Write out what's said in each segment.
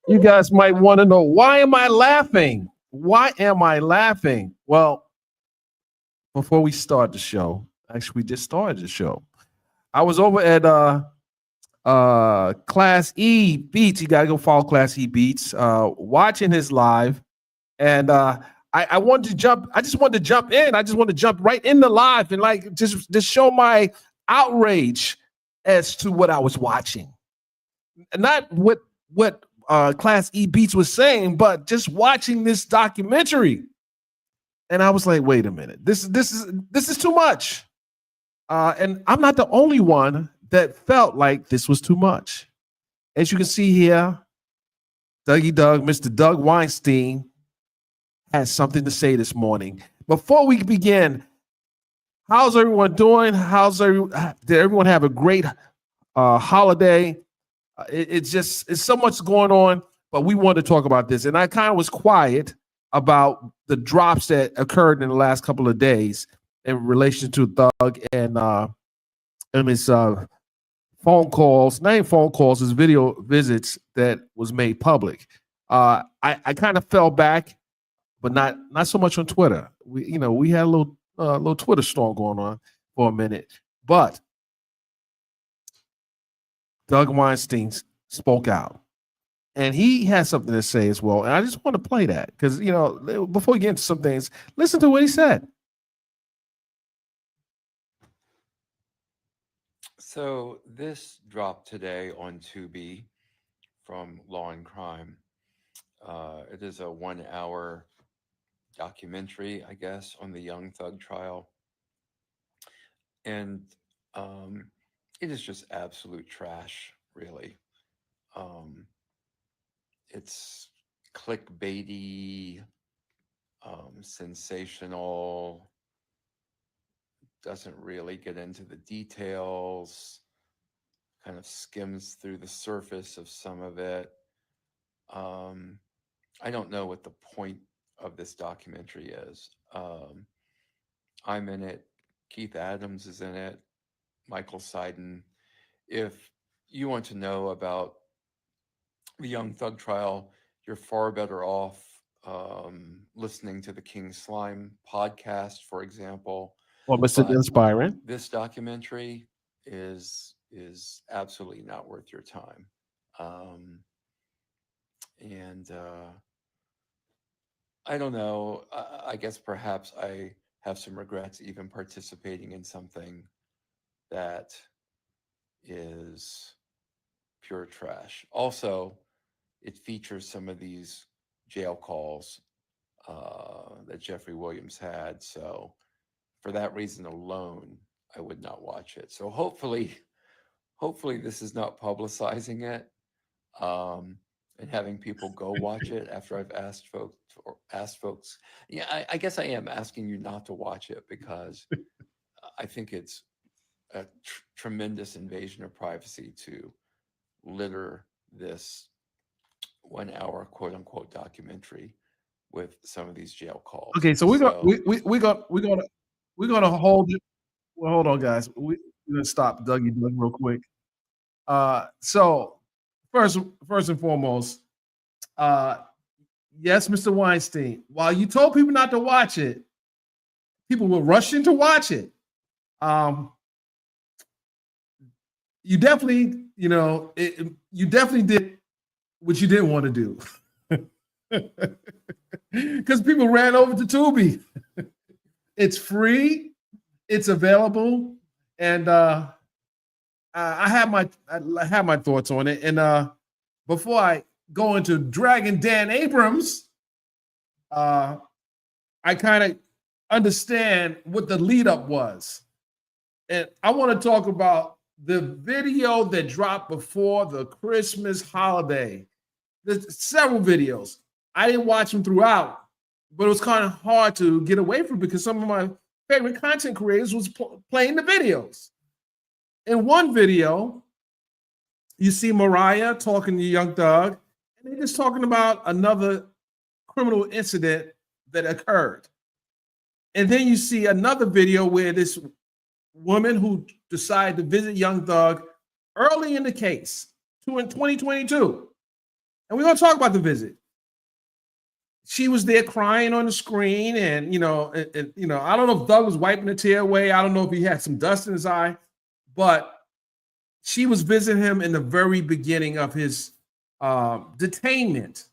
You guys might want to know, why am I laughing? Why am I laughing? Well, before we start the show, actually, we just started the show. I was over at Class E Beats. You gotta go follow Class E Beats. Watching his live, and I wanted to jump. I just wanted to jump in. I just wanted to jump right in the live and like just show my outrage as to what I was watching, not what Class E Beats was saying, but just watching this documentary. And I was like, wait a minute, this is too much. And I'm not the only one that felt like this was too much. As you can see here, Mr. Doug Weinstein has something to say this morning. Before we begin, how's everyone doing? Did everyone have a great holiday? It's so much going on, but we want to talk about this. And I kind of was quiet about the drops that occurred in the last couple of days in relation to Thug and his phone calls, not even phone calls, his video visits that was made public. I kind of fell back, but not so much on Twitter. We had a little Twitter storm going on for a minute, but Doug Weinstein spoke out, and he has something to say as well. And I just want to play that because before we get into some things, listen to what he said. So this dropped today on Tubi from Law and Crime. It is a 1-hour documentary, I guess, on the Young Thug trial. And it is just absolute trash, really. It's clickbaity, sensational, doesn't really get into the details, kind of skims through the surface of some of it. I don't know what the point of this documentary is. I'm in it. Keith Adams is in it. Michael Seiden. If you want to know about the Young Thug trial, you're far better off listening to the King Slime podcast, for example. Well, Mr. Byron. This documentary is absolutely not worth your time. And I don't know. I guess perhaps I have some regrets even participating in something that is pure trash. Also, it features some of these jail calls that Jeffrey Williams had. So for that reason alone, I would not watch it. So hopefully this is not publicizing it and having people go watch it after I've asked folks. Yeah, I guess I am asking you not to watch it because I think it's a tremendous invasion of privacy to litter this 1-hour quote unquote documentary with some of these jail calls. Okay, so we're gonna hold it. Well, hold on, guys. We're gonna stop Dougie Doug real quick. So first and foremost, yes, Mr. Weinstein, while you told people not to watch it, people were rushing to watch it. You definitely, you definitely did what you didn't want to do. Because people ran over to Tubi. It's free, it's available, and I have my thoughts on it. And before I go into Dragon Dan Abrams, I kind of understand what the lead up was, and I want to talk about the video that dropped before the Christmas holiday. There's several videos. I didn't watch them throughout, but it was kind of hard to get away from because some of my favorite content creators was playing the videos. In one video, you see Mariah talking to Young Thug, and they're just talking about another criminal incident that occurred. And then you see another video where this woman who decided to visit Young Thug early in the case, in 2022, And we're going to talk about the visit. She was there crying on the screen, and I don't know if Doug was wiping a tear away. I don't know if he had some dust in his eye, but she was visiting him in the very beginning of his detainment,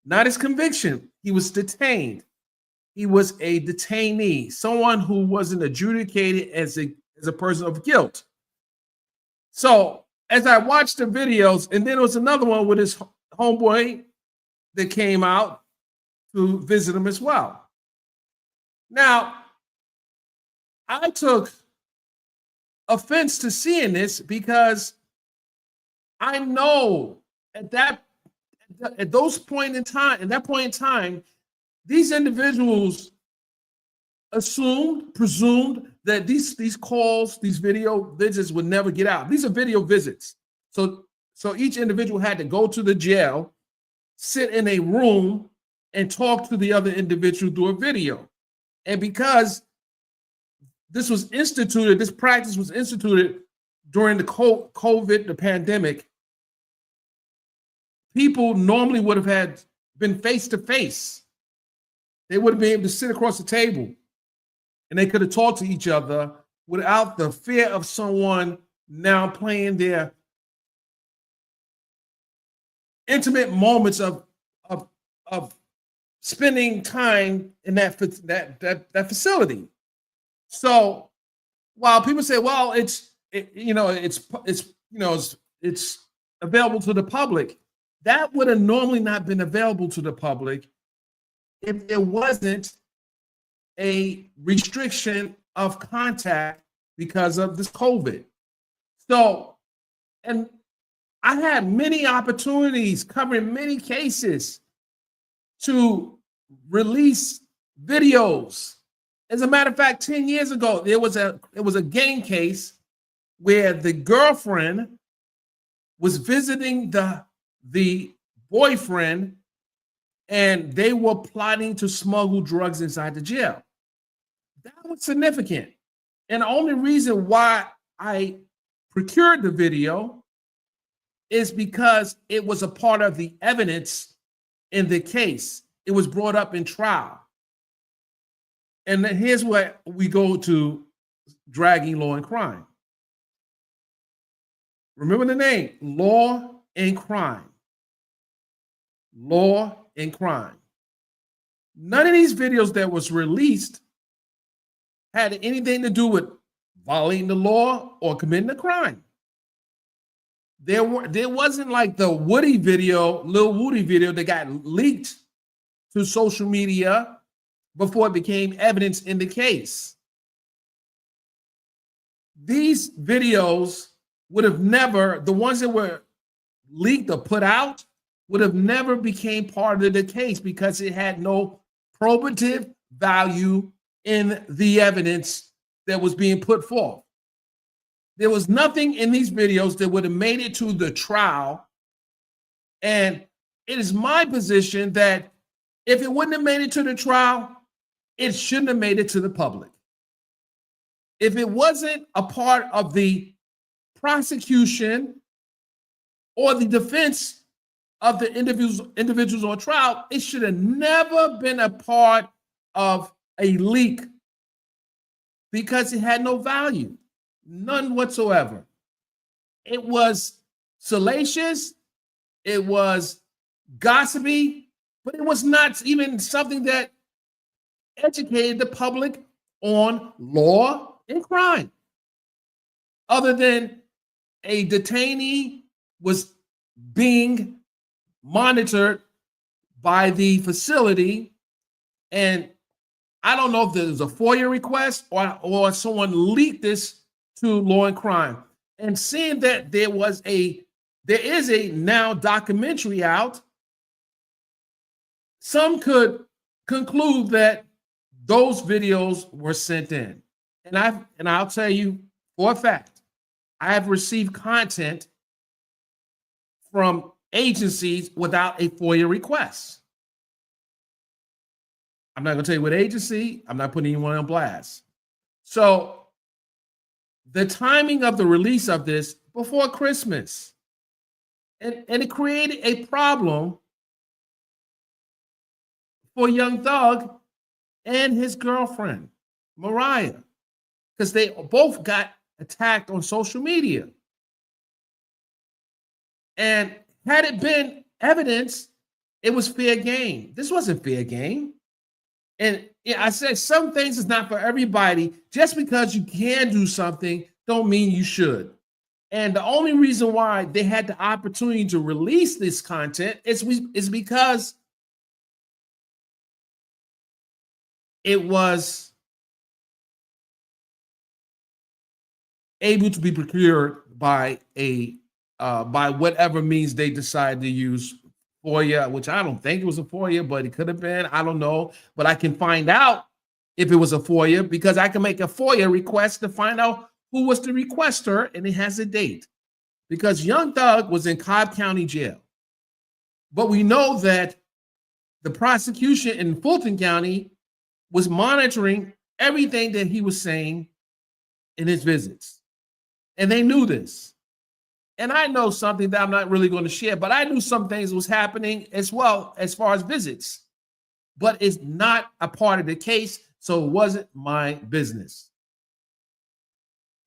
not his conviction. He was detained. He was a detainee, someone who wasn't adjudicated as a person of guilt. So as I watched the videos, and then there was another one with his homeboy that came out to visit him as well. Now, I took offense to seeing this because I know at that point in time, these individuals presumed that these calls, these video visits would never get out. These are video visits. So each individual had to go to the jail, sit in a room, and talk to the other individual through a video. And because this practice was instituted during the COVID, the pandemic, people normally would have been face to face. They would have been able to sit across the table and they could have talked to each other without the fear of someone now playing their intimate moments of spending time in that facility. So while people say, well, it's available to the public, that would have normally not been available to the public if there wasn't a restriction of contact because of this COVID. So, and I had many opportunities covering many cases to release videos. As a matter of fact, 10 years ago, it was a gang case where the girlfriend was visiting the boyfriend, and they were plotting to smuggle drugs inside the jail. That was significant. And the only reason why I procured the video is because it was a part of the evidence in the case. It was brought up in trial. And then here's where we go to dragging law and crime. Remember the name, Law and Crime. Law and Crime. None of these videos that was released had anything to do with violating the law or committing a crime. There wasn't like the Woody video, Lil Woody video that got leaked to social media before it became evidence in the case. These videos would have never, the ones that were leaked or put out, would have never became part of the case because it had no probative value in the evidence that was being put forth. There was nothing in these videos that would have made it to the trial. And it is my position that if it wouldn't have made it to the trial, it shouldn't have made it to the public. If it wasn't a part of the prosecution or the defense of the individuals on trial, it should have never been a part of a leak because it had no value, none whatsoever. It was salacious, it was gossipy, but it was not even something that educated the public on law and crime. Other than a detainee was being monitored by the facility, and I don't know if there was a FOIA request or someone leaked this to law and crime. And seeing that there is a now documentary out, some could conclude that those videos were sent in. And I'll tell you for a fact, I have received content from agencies without a FOIA request. I'm not going to tell you what agency. I'm not putting anyone on blast. So the timing of the release of this before Christmas, And it created a problem for Young Thug and his girlfriend, Mariah, because they both got attacked on social media. And had it been evidence, it was fair game. This wasn't fair game. And I said some things is not for everybody. Just because you can do something don't mean you should. And the only reason why they had the opportunity to release this content is because it was able to be procured by by whatever means they decided to use. FOIA, which I don't think it was a FOIA, but it could have been. I don't know. But I can find out if it was a FOIA because I can make a FOIA request to find out who was the requester, and it has a date. Because Young Thug was in Cobb County Jail. But we know that the prosecution in Fulton County was monitoring everything that he was saying in his visits. And they knew this. And I know something that I'm not really going to share, but I knew some things was happening as well as far as visits. But it's not a part of the case, so it wasn't my business.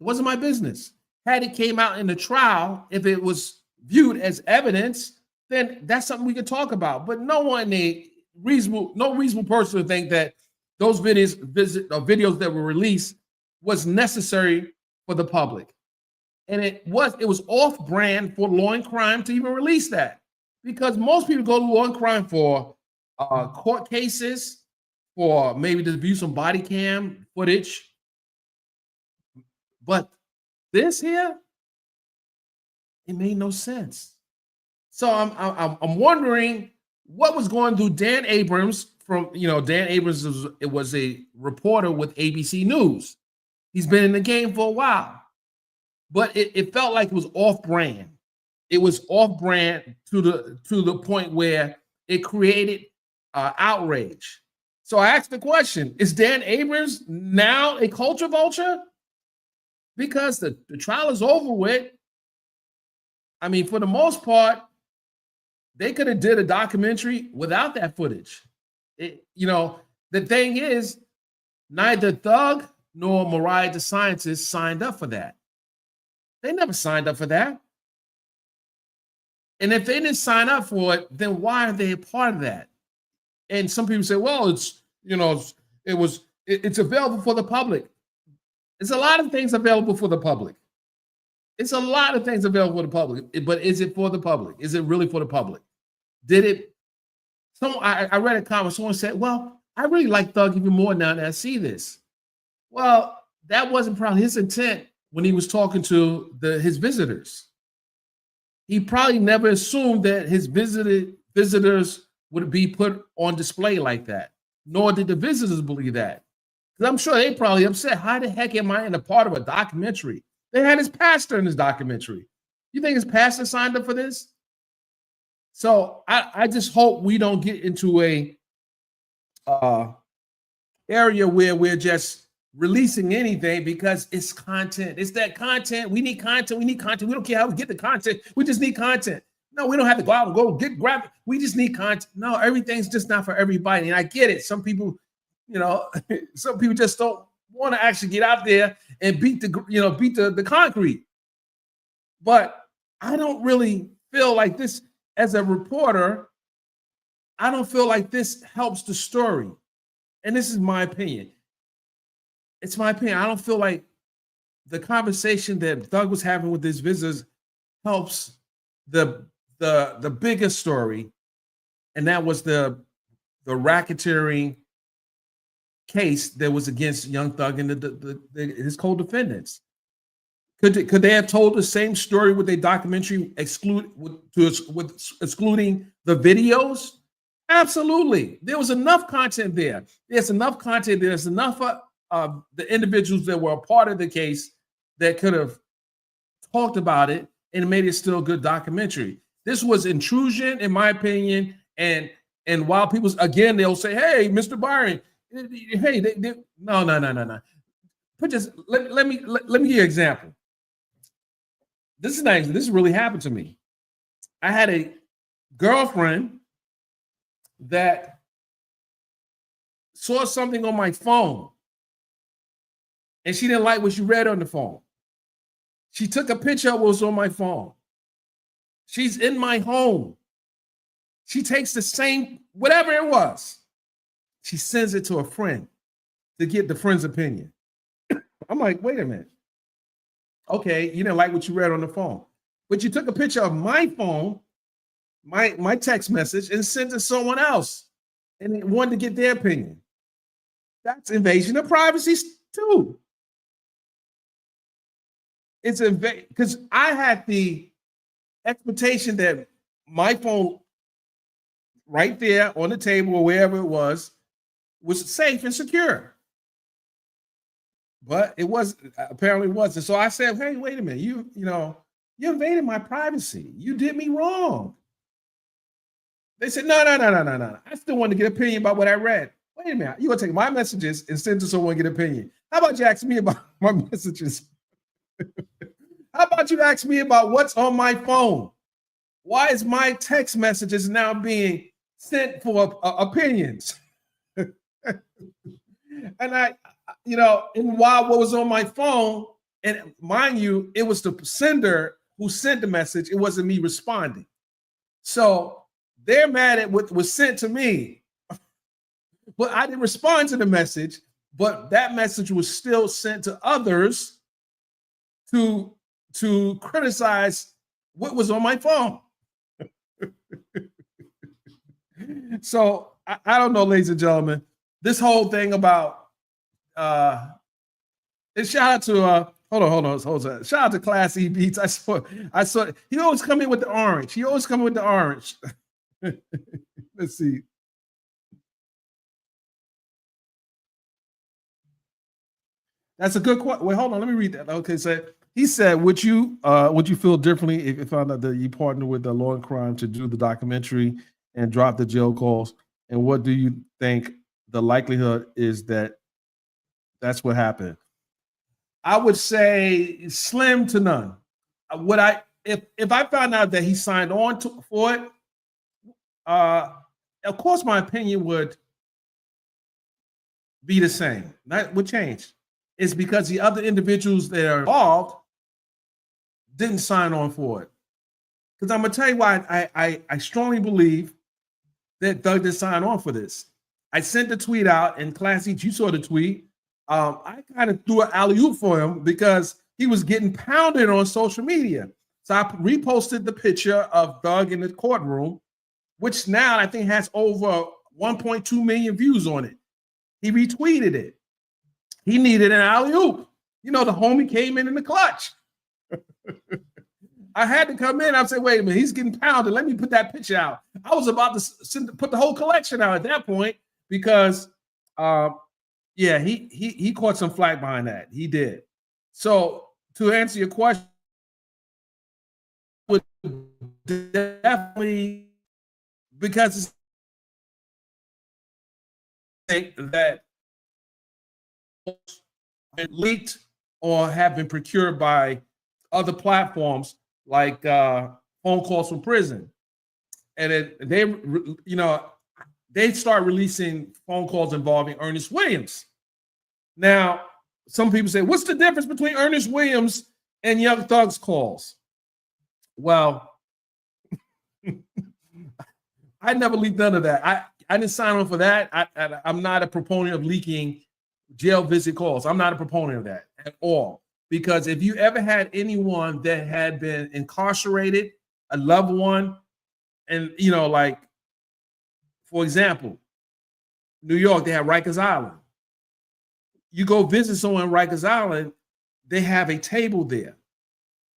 It wasn't my business. Had it came out in the trial, if it was viewed as evidence, then that's something we could talk about. But no reasonable person would think that those videos that were released was necessary for the public. And it was off brand for law and crime to even release that, because most people go to law and crime for court cases, for maybe to view some body cam footage. But this here, it made no sense. So I'm wondering what was going through Dan Abrams. Dan Abrams was a reporter with ABC News. He's been in the game for a while. But it felt like it was off-brand. It was off-brand to the point where it created outrage. So I asked the question, is Dan Abrams now a culture vulture? Because the trial is over with. I mean, for the most part, they could have did a documentary without that footage. The thing is, neither Thug nor Mariah the Scientist signed up for that. They never signed up for that. And if they didn't sign up for it, then why are they a part of that? And some people say, well, it's available for the public. There's a lot of things available for the public. It's a lot of things available for the public, but is it for the public? Is it really for the public? I read a comment, someone said, well, I really like Thug even more now that I see this. Well, that wasn't probably his intent when he was talking to his visitors. He probably never assumed that his visitors would be put on display like that, nor did the visitors believe that. Because I'm sure they probably upset. How the heck am I in a part of a documentary? They had his pastor in this documentary. You think his pastor signed up for this? So I just hope we don't get into a area where we're just releasing anything because it's content. It's that content. We need content. We need content. We don't care how we get the content. We just need content. No, we don't have to go out and grab it. We just need content. No, everything's just not for everybody. And I get it. Some people, some people just don't want to actually get out there and beat the concrete. But I don't really feel like this as a reporter. I don't feel like this helps the story. And this is my opinion. It's my opinion. I don't feel like the conversation that Thug was having with his visitors helps the biggest story, and that was the racketeering case that was against Young Thug and his co-defendants. Could they have told the same story with a documentary excluding the videos? Absolutely. There was enough content there. There's enough content. There's enough the individuals that were a part of the case that could have talked about it and made it still a good documentary. This was intrusion, in my opinion. And while people, again, they'll say, hey, Mr. Byron, hey, no. Let me give you an example. This really happened to me. I had a girlfriend that saw something on my phone and she didn't like what she read on the phone. She took a picture of what was on my phone. She's in my home. She takes the same, whatever it was, she sends it to a friend to get the friend's opinion. I'm like, wait a minute. Okay, you didn't like what you read on the phone, but you took a picture of my phone, my text message, and sent it to someone else and wanted to get their opinion. That's invasion of privacy too. It's because I had the expectation that my phone right there on the table or wherever it was safe and secure. But it was apparently wasn't. So I said, hey, wait a minute. You invaded my privacy. You did me wrong. They said, no. I still want to get opinion about what I read. Wait a minute. You're going to take my messages and send to someone to get opinion. How about you ask me about my messages? How about you ask me about what's on my phone? Why is my text messages now being sent for opinions? And and while what was on my phone, and mind you, it was the sender who sent the message. It wasn't me responding. So they're mad at what was sent to me. But I didn't respond to the message, but that message was still sent to others to criticize what was on my phone. So I don't know, ladies and gentlemen, this whole thing about and shout out to hold on. Shout out to Class E Beats. I saw he always come in with the orange. Let's see. That's a good question. Wait, hold on. Let me read that. Okay, so he said, would you feel differently if you found out that you partnered with the law and crime to do the documentary and drop the jail calls? And what do you think the likelihood is that that's what happened? I would say slim to none. If I found out that he signed on for it, of course my opinion would be the same. That would change. It's because the other individuals that are involved didn't sign on for it. Because I'm gonna tell you why I strongly believe that Doug didn't sign on for this. I sent the tweet out, and Class Each, you saw the tweet. I kind of threw an alley-oop for him because he was getting pounded on social media. So I reposted the picture of Doug in the courtroom, which now I think has over 1.2 million views on it. He retweeted it. He needed an alley-oop. The homie came in the clutch. I had to come in. I said, wait a minute, he's getting pounded. Let me put that picture out. I was about to put the whole collection out at that point because, he caught some flack behind that. He did. So to answer your question, would definitely, because it's that leaked or have been procured by other platforms like phone calls from prison, and they start releasing phone calls involving Ernest Williams. Now, some people say, what's the difference between Ernest Williams and Young Thug's calls? Well, I never leaked none of that. I didn't sign on for that. I'm not a proponent of leaking jail visit calls. I'm not a proponent of that at all. Because if you ever had anyone that had been incarcerated, a loved one, and like, for example, New York, they have Rikers Island. You go visit someone in Rikers Island, they have a table there.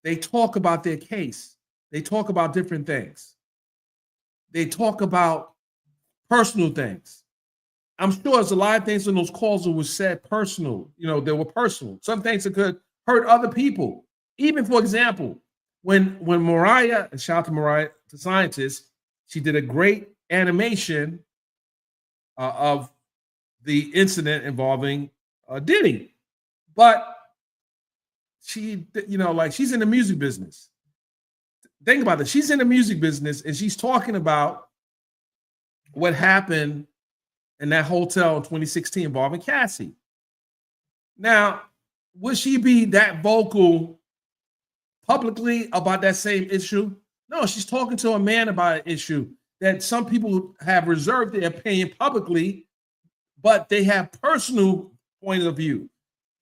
They talk about their case. They talk about different things. They talk about personal things. I'm sure there's a lot of things in those calls that were said personal, they were personal. Some things that could hurt other people. Even, for example, when Mariah, shout out to Mariah, the scientist, she did a great animation of the incident involving Diddy. But she, she's in the music business. think about this. She's in the music business and she's talking about what happened in that hotel in 2016 involving Cassie. Now, would she be that vocal publicly about that same issue? No, she's talking to a man about an issue that some people have reserved their opinion publicly, but they have personal point of view.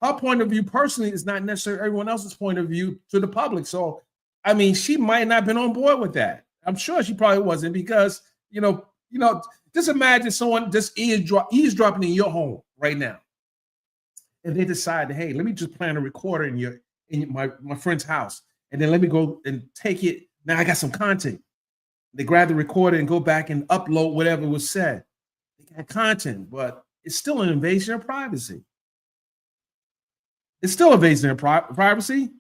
Her point of view personally is not necessarily everyone else's point of view to the public. So, I mean, she might not have been on board with that. I'm sure she probably wasn't because, just imagine someone just eavesdropping in your home right now. And they decide, hey, let me just plan a recorder in my friend's house. And then let me go and take it. Now I got some content. They grab the recorder and go back and upload whatever was said. They got content, but it's still an invasion of privacy. It's still invasion of privacy.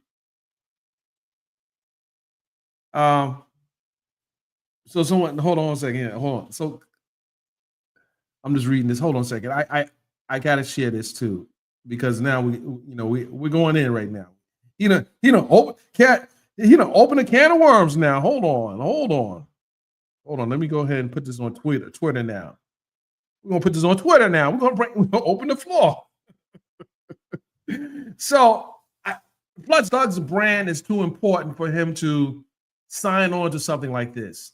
So someone, hold on a second. Hold on. So I'm just reading this. Hold on a second. I gotta share this too because now we're going in right now. Open a can of worms now. Hold on. Let me go ahead and put this on Twitter now. We're gonna put this on Twitter now. We're gonna open the floor. So, plus Doug's brand is too important for him to sign on to something like this.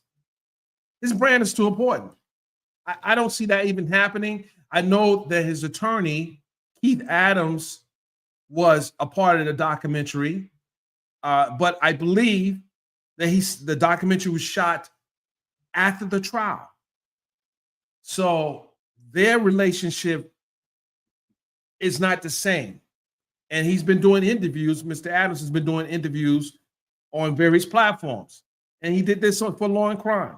His brand is too important. I don't see that even happening. I know that his attorney, Keith Adams, was a part of the documentary, but I believe that the documentary was shot after the trial. So their relationship is not the same. And he's been doing interviews. Mr. Adams has been doing interviews on various platforms. And he did this for Law and Crime.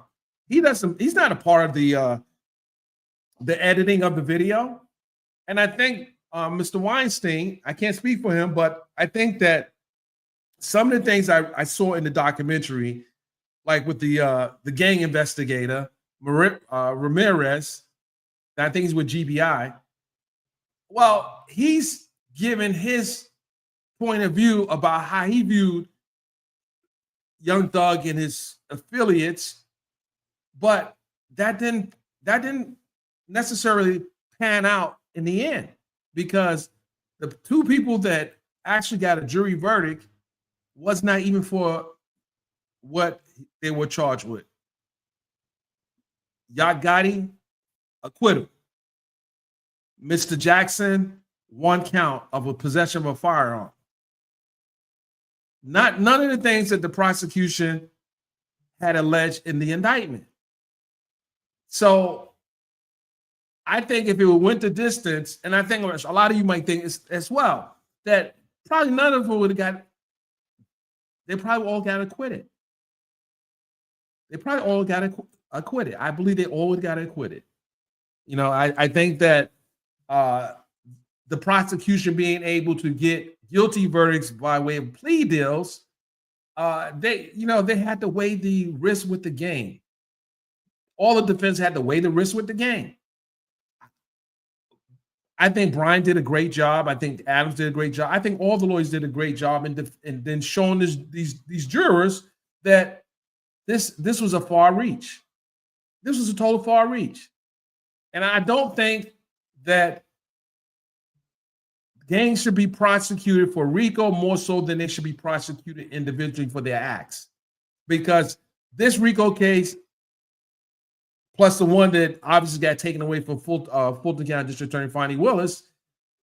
He's not a part of the editing of the video. And I think Mr. Weinstein, I can't speak for him, but I think that some of the things I saw in the documentary, like with the gang investigator, Ramirez, I think he's with GBI. Well, he's given his point of view about how he viewed Young Thug and his affiliates, but that didn't necessarily pan out in the end because the two people that actually got a jury verdict was not even for what they were charged with. Yacht Gotti, acquittal. Mr. Jackson, 1 count of a possession of a firearm. None of the things that the prosecution had alleged in the indictment. So I think if it went the distance, and I think a lot of you might think as well, that probably none of them would have they probably all got acquitted. They probably all got acquitted. I believe they all got acquitted. I think that the prosecution being able to get guilty verdicts by way of plea deals, they had to weigh the risk with the game. All the defense had to weigh the risk with the game. I think Brian did a great job. I think Adams did a great job. I think all the lawyers did a great job and then showing these jurors that this was a far reach. This was a total far reach. And I don't think that gangs should be prosecuted for RICO more so than they should be prosecuted individually for their acts. Because this RICO case, plus the one that obviously got taken away from Fulton County District Attorney Fonnie Willis,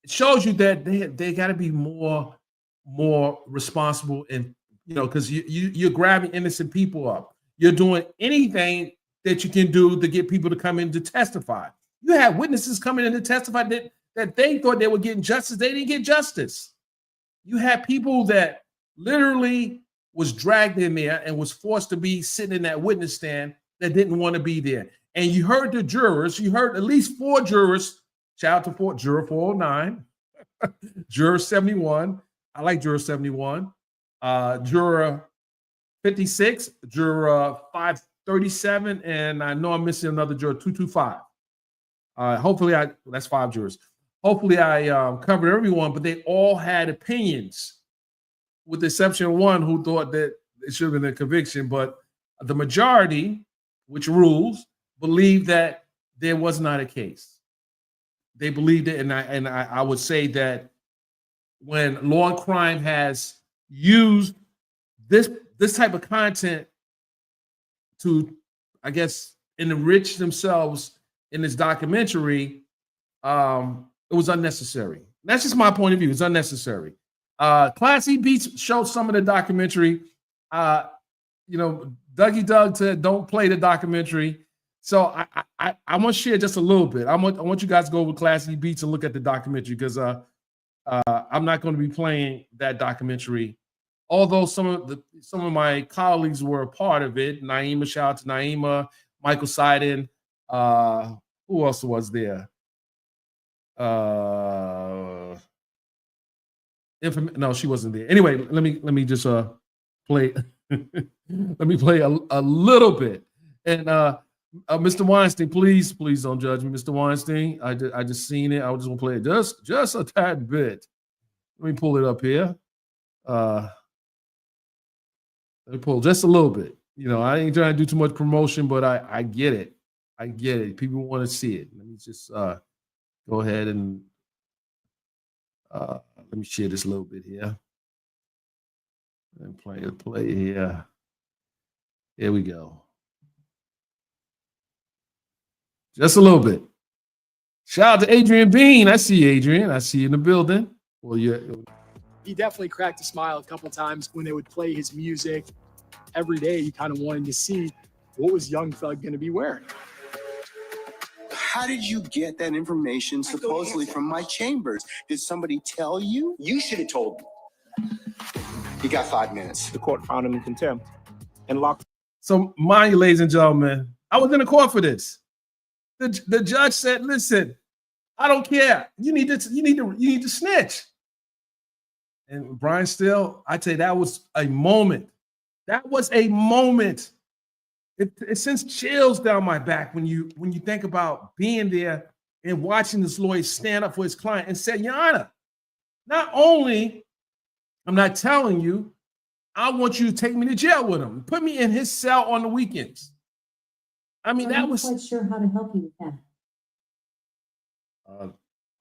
it shows you that they got to be more responsible and because you're grabbing innocent people up. You're doing anything that you can do to get people to come in to testify. You have witnesses coming in to testify that they thought they were getting justice. They didn't get justice. You had people that literally was dragged in there and was forced to be sitting in that witness stand that didn't want to be there. And you heard the jurors, you heard at least 4 jurors, shout out to juror 409, juror 71, I like juror 71, juror 56, juror 537, and I know I'm missing another juror, 225. Hopefully that's 5 jurors. Hopefully I covered everyone, but they all had opinions with the exception of one who thought that it should have been a conviction, but the majority, which rules, believe that there was not a case. They believed it, and I would say that when law and crime has used this type of content to, I guess, enrich themselves in this documentary, it was unnecessary. That's just my point of view. It's unnecessary. Classy Beats showed some of the documentary. Dougie Doug said, "Don't play the documentary." So I want to share just a little bit. I want you guys to go over Classy Beats and look at the documentary because I'm not going to be playing that documentary. Although some of my colleagues were a part of it. Naima, shout out to Naima, Michael Seiden. Who else was there? No, she wasn't there. Anyway, let me just play. Let me play a little bit. And Mr. Weinstein, please don't judge me, Mr. Weinstein. I just seen it. I just want to play it just a tad bit. Let me pull it up here. Let me pull just a little bit. I ain't trying to do too much promotion, but I get it. I get it. People want to see it. Let me just go ahead and let me share this a little bit here. And play here. Here we go. Just a little bit. Shout out to Adrian Bean. I see Adrian. I see you in the building. Well, yeah. He definitely cracked a smile a couple times when they would play his music. Every day, he kind of wanted to see what was Young Thug going to be wearing. How did you get that information supposedly from my chambers? Did somebody tell you? You should have told me. You got 5 minutes. The court found him in contempt and locked. So, mind you, ladies and gentlemen, I was in the court for this. The judge said, "Listen, I don't care. You need to snitch." And Brian Steele, I tell you, that was a moment. That was a moment. It sends chills down my back when you think about being there and watching this lawyer stand up for his client and say, "Your Honor, not only I'm not telling you, I want you to take me to jail with him. Put me in his cell on the weekends." I mean, that was. I'm not quite sure how to help you with that.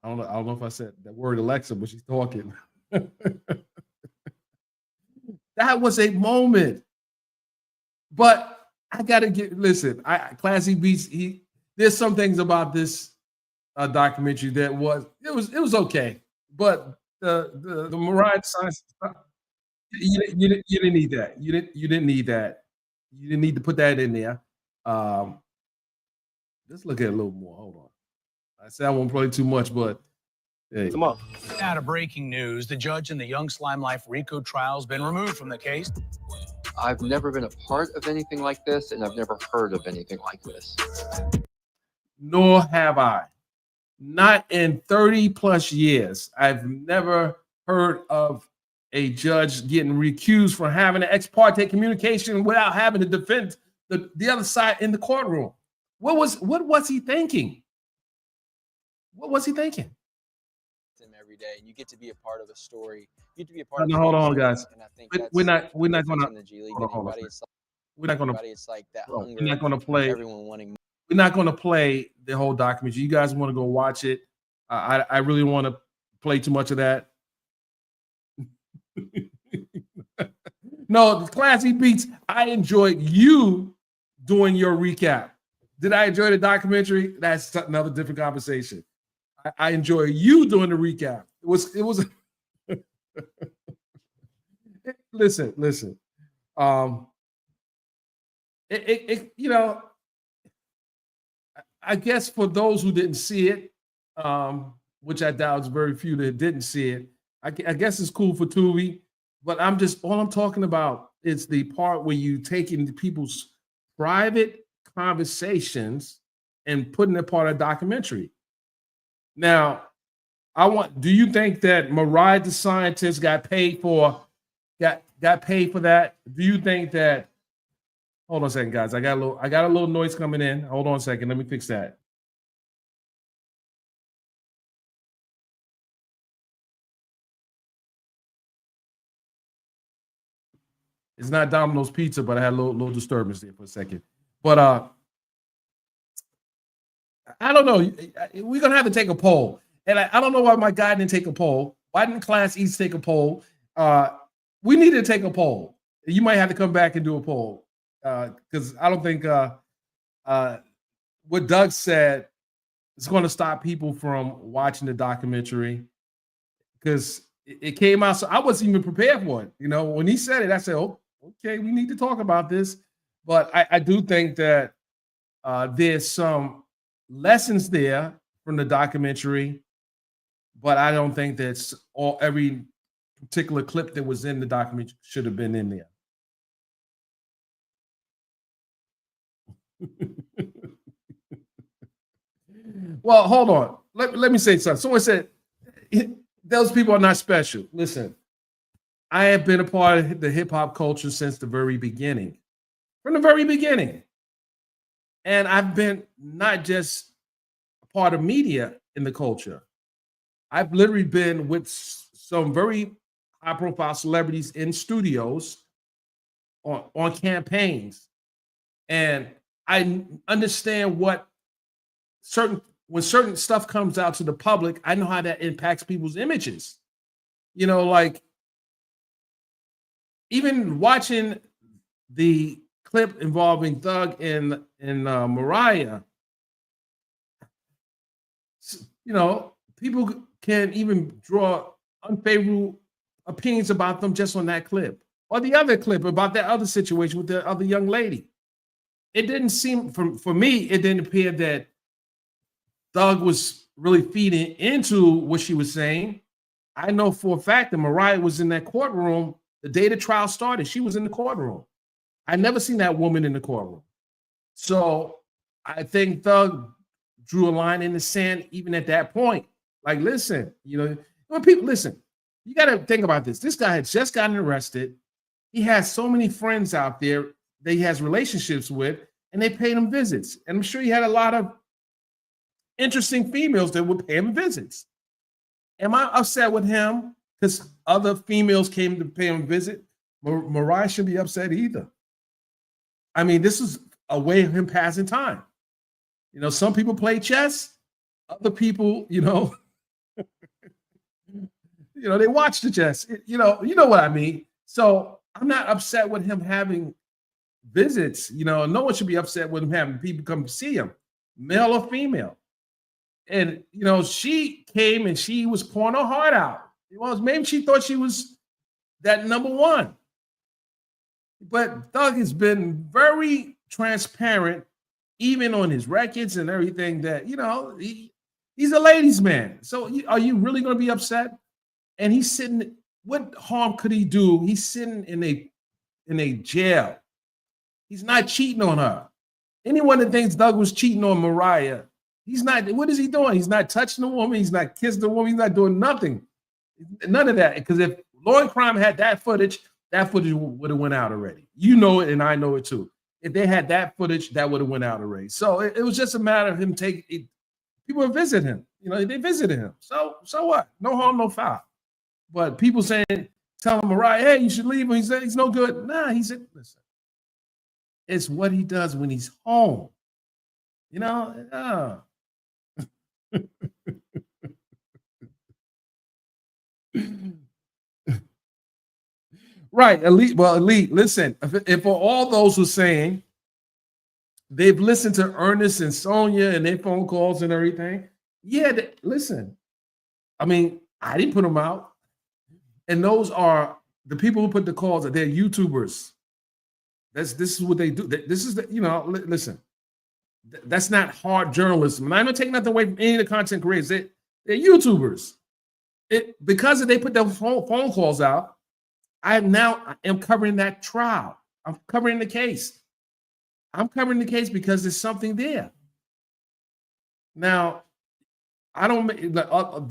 I don't know if I said that word Alexa, but she's talking. That was a moment. But I gotta listen. Classy Beats. There's some things about this documentary that was okay, but the Mariah science. You didn't need that. You didn't need that. You didn't need to put that in there. Let's look at it a little more. Hold on. I said I won't play too much, but hey. Come on. Out of breaking news, the judge in the Young Slime Life RICO trial has been removed from the case. I've never been a part of anything like this, and I've never heard of anything like this. Nor have I. Not in 30 plus years. I've never heard of a judge getting recused for having an ex parte communication without having to defend the other side in the courtroom. What was he thinking? What was he thinking? Every day, and you get to be a part of a story. You get to be a part. No, hold on, guys. And I think we're not going to. We're not going to. It's like that hunger. We're not going to play. Everyone wanting. We're not going to play the whole documentary. You guys want to go watch it? I really want to play too much of that. No, the Classy Beats. I enjoyed you doing your recap. Did I enjoy the documentary? That's another different conversation. I enjoy you doing the recap. It was. Listen. I guess for those who didn't see it, which I doubt is very few that didn't see it, I guess it's cool for Tubi. But all I'm talking about is the part where you take into people's private conversations and putting it part of a documentary. Now, do you think that Mariah the scientist got paid for that? Do you think that? Hold on a second, guys. I got a little noise coming in. Hold on a second. Let me fix that. It's not Domino's Pizza, but I had a little disturbance there for a second. But I don't know. We're gonna have to take a poll, and I don't know why my guy didn't take a poll. Why didn't Class East take a poll? We need to take a poll. You might have to come back and do a poll because I don't think what Doug said is going to stop people from watching the documentary because it came out. So I wasn't even prepared for it. You know, when he said it, I said, "Oh, okay, we need to talk about this." But I do think that there's some lessons there from the documentary, but I don't think that's every particular clip that was in the documentary should have been in there. Well, hold on. Let me say something. Someone said those people are not special. Listen, I have been a part of the hip hop culture since the very beginning. From the very beginning. And I've been not just a part of media in the culture. I've literally been with some very high profile celebrities in studios on campaigns. And I understand when certain stuff comes out to the public, I know how that impacts people's images. You know, like even watching the clip involving Thug and Mariah, you know, people can even draw unfavorable opinions about them just on that clip. Or the other clip about that other situation with the other young lady. It didn't seem, for me, it didn't appear that Thug was really feeding into what she was saying. I know for a fact that Mariah was in that courtroom the day the trial started. She was in the courtroom. I never seen that woman in the courtroom. So I think Thug drew a line in the sand even at that point. Like, listen, you know, when people listen, you got to think about this. This guy had just gotten arrested. He has so many friends out there that he has relationships with, and they paid him visits. And I'm sure he had a lot of interesting females that would pay him visits. Am I upset with him because other females came to pay him a visit? Mariah shouldn't be upset either. I mean, this is a way of him passing time. You know, some people play chess. Other people, you know, they watch the chess. You know what I mean. So I'm not upset with him having visits. You know, no one should be upset with him having people come to see him, male or female. And you know, she came and she was pouring her heart out. Well, maybe she thought she was that number one. But Thug has been very transparent, even on his records and everything, that, you know, he's a ladies' man. So are you really going to be upset? And he's sitting, what harm could he do? He's sitting in a jail. He's not cheating on her. Anyone that thinks Doug was cheating on Mariah, he's not. What is he doing? He's not touching the woman. He's not kissing the woman. He's not doing nothing. None of that. Because if Law and Crime had that footage would have went out already. You know it, and I know it too. If they had that footage, that would have went out already. So it was just a matter of him taking. People would visit him. You know, they visited him. So what? No harm, no foul. But people telling Mariah, hey, you should leave him. He said he's no good. Nah, he said, listen. It's what he does when he's home. You know? Right, elite. Well, elite. Listen, if for all those who are saying they've listened to Ernest and Sonia and their phone calls and everything, yeah, listen. I mean, I didn't put them out, and those are the people who put the calls. They're YouTubers. This is what they do. This is listen. That's not hard journalism. And I'm not taking nothing away from any of the content creators. They're YouTubers. Because they put those phone calls out. I am covering that trial. I'm covering the case. I'm covering the case because there's something there. Now, I don't. The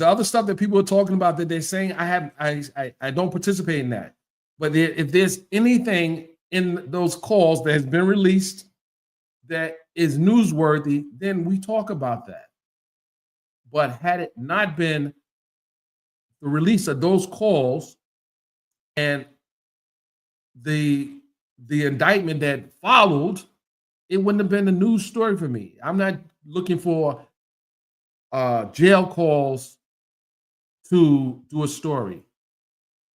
other stuff that people are talking about that they're saying, I don't participate in that. But if there's anything in those calls that has been released that is newsworthy, then we talk about that. But had it not been the release of those calls and the the indictment that followed, it wouldn't have been a news story for me. I'm not looking for jail calls to do a story,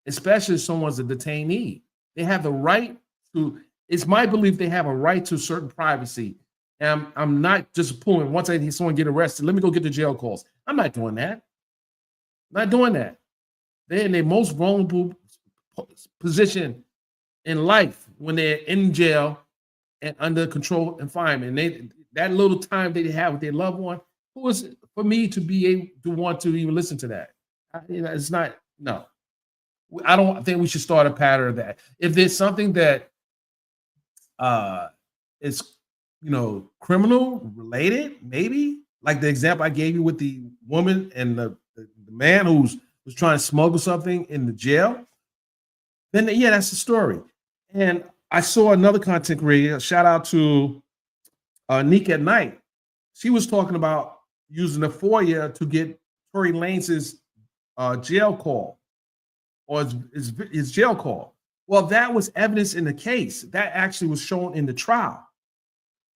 especially if someone's a detainee. They have the right to, it's my belief they have a right to certain privacy. And I'm not just pulling, once I see someone get arrested, let me go get the jail calls. I'm not doing that. Not doing that. They're in their most vulnerable position in life when they're in jail and under controlled environment. And that little time they have with their loved one, who is it for me to be able to want to even listen to that? It's not, no. I don't think we should start a pattern of that. If there's something that is, criminal related, maybe like the example I gave you with the woman and the man who was trying to smuggle something in the jail, then yeah, that's the story. And I saw another content creator, shout out to Nick at Night. She was talking about using the FOIA to get Tory Lanez's jail call or his jail call. Well, that was evidence in the case. That actually was shown in the trial.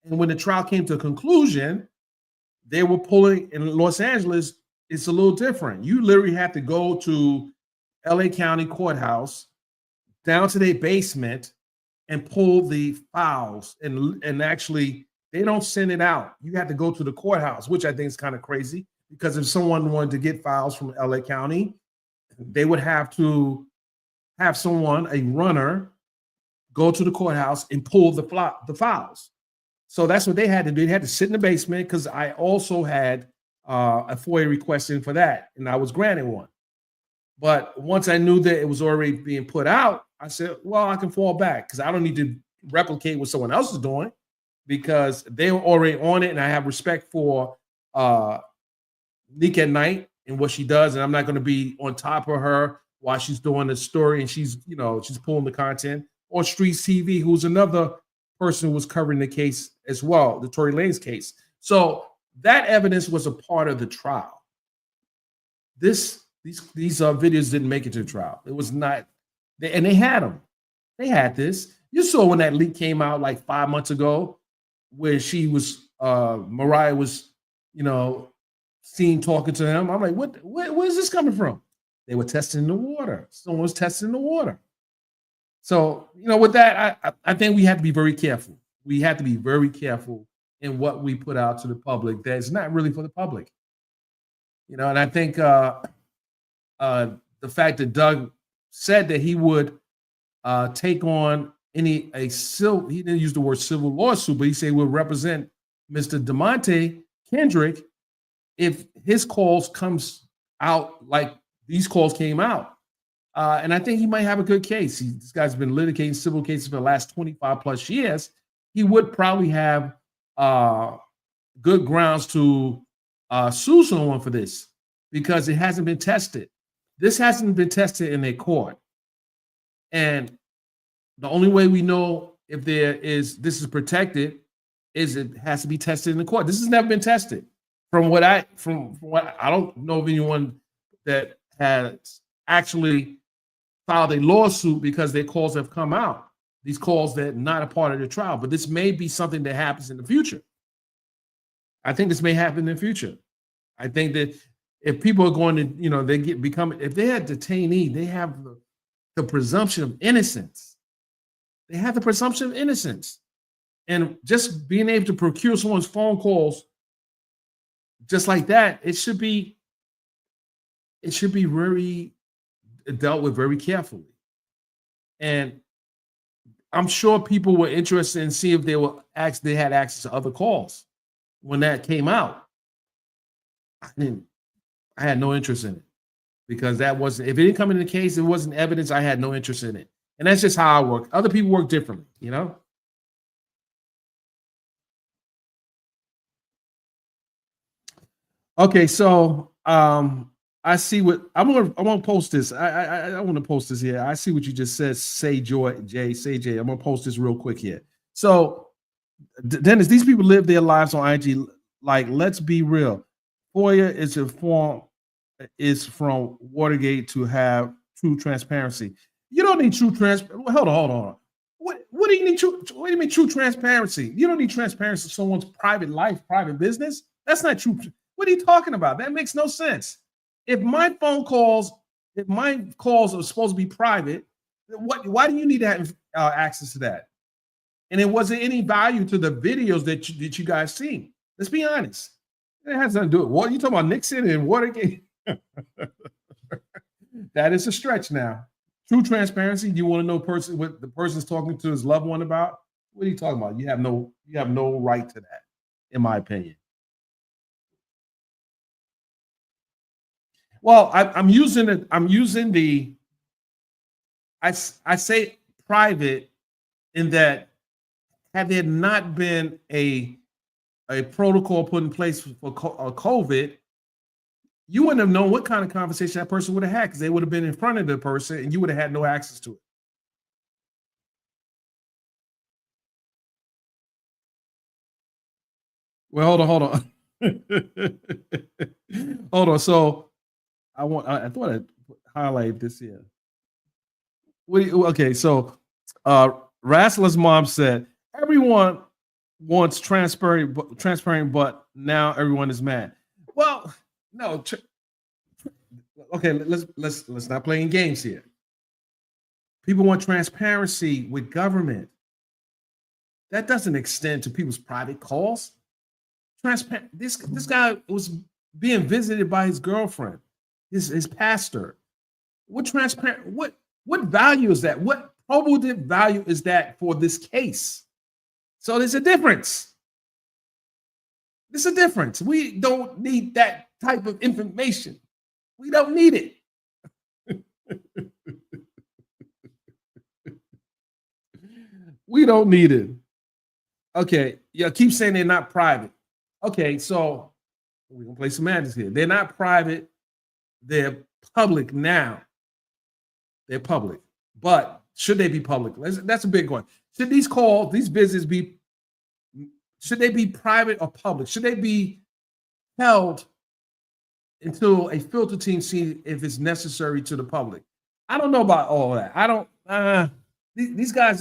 And when the trial came to a conclusion, they were pulling in Los Angeles. It's a little different. You literally have to go to LA County Courthouse, down to their basement, and pull the files. And actually, they don't send it out. You have to go to the courthouse, which I think is kind of crazy, because if someone wanted to get files from LA County, they would have to have someone, a runner, go to the courthouse and pull the files. So that's what they had to do. They had to sit in the basement, because I also had a FOIA request in for that, and I was granted one. But once I knew that it was already being put out, I said, well, I can fall back, because I don't need to replicate what someone else is doing, because they were already on it, and I have respect for Nick at Night and what she does, and I'm not going to be on top of her while she's doing the story and she's pulling the content. Or Streets TV, who's another person who was covering the case as well, the Tory Lanez case. So that evidence was a part of the trial. These videos didn't make it to the trial. It was not, and they had them. They had this. You saw when that leak came out like 5 months ago, where she was, Mariah was, seen talking to him. I'm like, where's this coming from? They were testing the water. Someone was testing the water. So, with that, I think we have to be very careful. We have to be very careful in what we put out to the public that's not really for the public. And I think the fact that Doug said that he would take on he didn't use the word civil lawsuit, but he said he would represent Mr. DeMonte Kendrick if his calls comes out like these calls came out. And I think he might have a good case. This guy's been litigating civil cases for the last 25 plus years. He would probably have good grounds to sue someone for this, because it hasn't been tested. This hasn't been tested in a court. And the only way we know if this is protected is it has to be tested in the court. This has never been tested. From what I don't know of anyone that has actually filed a lawsuit because their calls have come out. These calls that are not a part of the trial, but this may be something that happens in the future. I think this may happen in the future. I think that if people are going to, if they are detainee, they have the presumption of innocence. They have the presumption of innocence. And just being able to procure someone's phone calls just like that, it should be very dealt with very carefully. And I'm sure people were interested in seeing if they had access to other calls when that came out. I had no interest in it, because if it didn't come in the case, it wasn't evidence. I had no interest in it. And that's just how I work. Other people work differently, Okay, so I see what I'm gonna post this. I want to post this here. I see what you just said. Say Jay. I'm gonna post this real quick here. So, Dennis, these people live their lives on IG. Like, let's be real. FOIA is from Watergate to have true transparency. You don't need true transparency. Hold on. What do you need? What do you mean true transparency? You don't need transparency in someone's private life, private business. That's not true. What are you talking about? That makes no sense. If my calls are supposed to be private, why do you need to have access to that? And it wasn't any value to the videos that you guys seen. Let's be honest. It has nothing to do with what you talking about Nixon and Watergate. That is a stretch now. True transparency. You want to know what the person's talking to his loved one about? What are you talking about? You have no right to that, in my opinion. Well, I'm using it. I'm using the. I say private in that had there not been a protocol put in place for COVID, you wouldn't have known what kind of conversation that person would have had because they would have been in front of the person and you would have had no access to it. Well, hold on. Hold on. So I thought I'd highlight this here. Okay, so Rassler's mom said everyone wants transparent, but now everyone is mad. Well, no. Okay, let's not play in games here. People want transparency with government. That doesn't extend to people's private calls. This guy was being visited by his girlfriend, his pastor. What value is that? What probative value is that for this case? So there's a difference. There's a difference. We don't need that type of information. We don't need it. We don't need it. Okay, yeah, keep saying they're not private. Okay, so we're gonna play semantics here. They're not private, they're public now. They're public, but should they be public? That's a big one. Should these visits should they be private or public? Should they be held until a filter team sees if it's necessary to the public? I don't know about all that. I don't. These guys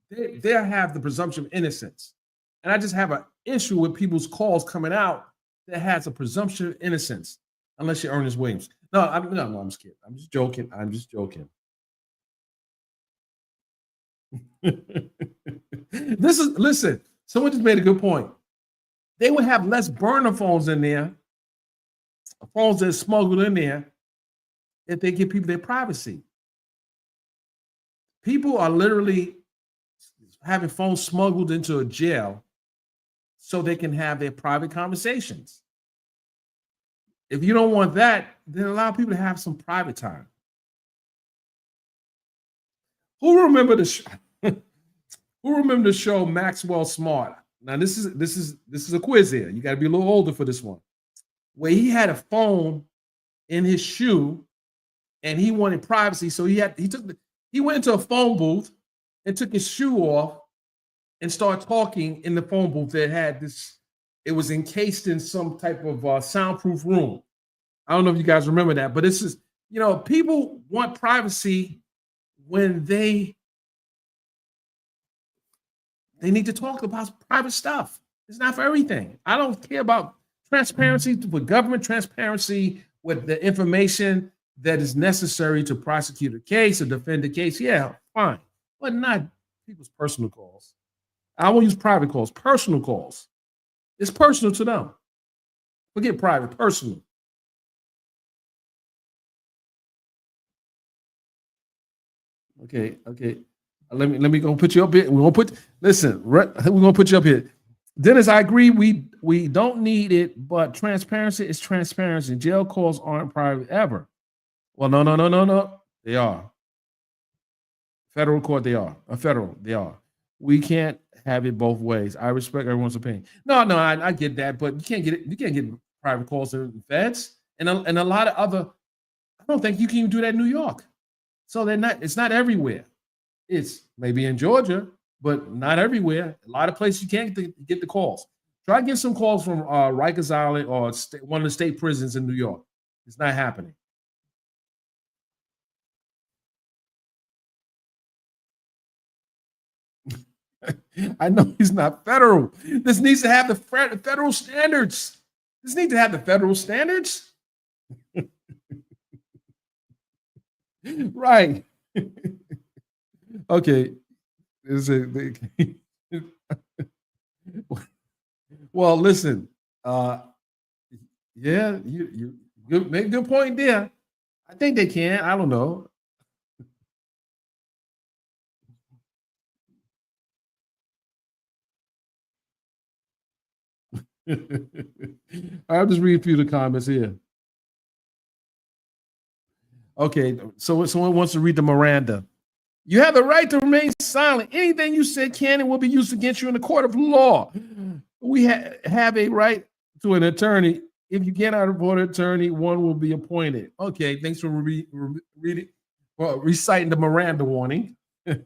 they have the presumption of innocence, and I just have an issue with people's calls coming out that has a presumption of innocence, unless you're Ernest Williams. No, I'm just kidding. I'm just joking. Listen, someone just made a good point. They would have less burner phones in there, phones that are smuggled in there, if they give people their privacy. People are literally having phones smuggled into a jail so they can have their private conversations. If you don't want that, then allow people to have some private time. Who remember the show Maxwell Smart? Now this is a quiz here. You got to be a little older for this one. Where he had a phone in his shoe, and he wanted privacy, so he went into a phone booth and took his shoe off and started talking in the phone booth that had this. It was encased in some type of soundproof room. I don't know if you guys remember that, but this is people want privacy when they need to talk about private stuff. It's not for everything. I don't care about transparency with government, transparency with the information that is necessary to prosecute a case or defend a case. Yeah, fine, but not people's personal calls. I won't use private calls, personal calls. It's personal to them. Forget private, personal. Okay. Let me go put you up here. We're gonna put you up here. Dennis, I agree. We don't need it, but transparency is transparency. Jail calls aren't private ever. Well, no. They are. Federal court, they are. Federal, they are. We can't have it both ways. I respect everyone's opinion. No, I get that, but you can't get it. You can't get private calls in feds and a lot of other. I don't think you can even do that in New York. So it's not everywhere. It's maybe in Georgia, but not everywhere. A lot of places you can't get the calls. Try to get some calls from Rikers Island or one of the state prisons in New York. It's not happening. I know he's not federal. This needs to have the federal standards. This needs to have the federal standards. Right. Okay. Well, listen. Yeah, you make a good point there. I think they can. I don't know. I'll just read a few of the comments here. Okay, so someone wants to read the Miranda. You have the right to remain silent. Anything you said can and will be used against you in the court of law. We have a right to an attorney. If you cannot afford an attorney, one will be appointed. Okay, thanks for reciting the Miranda warning. But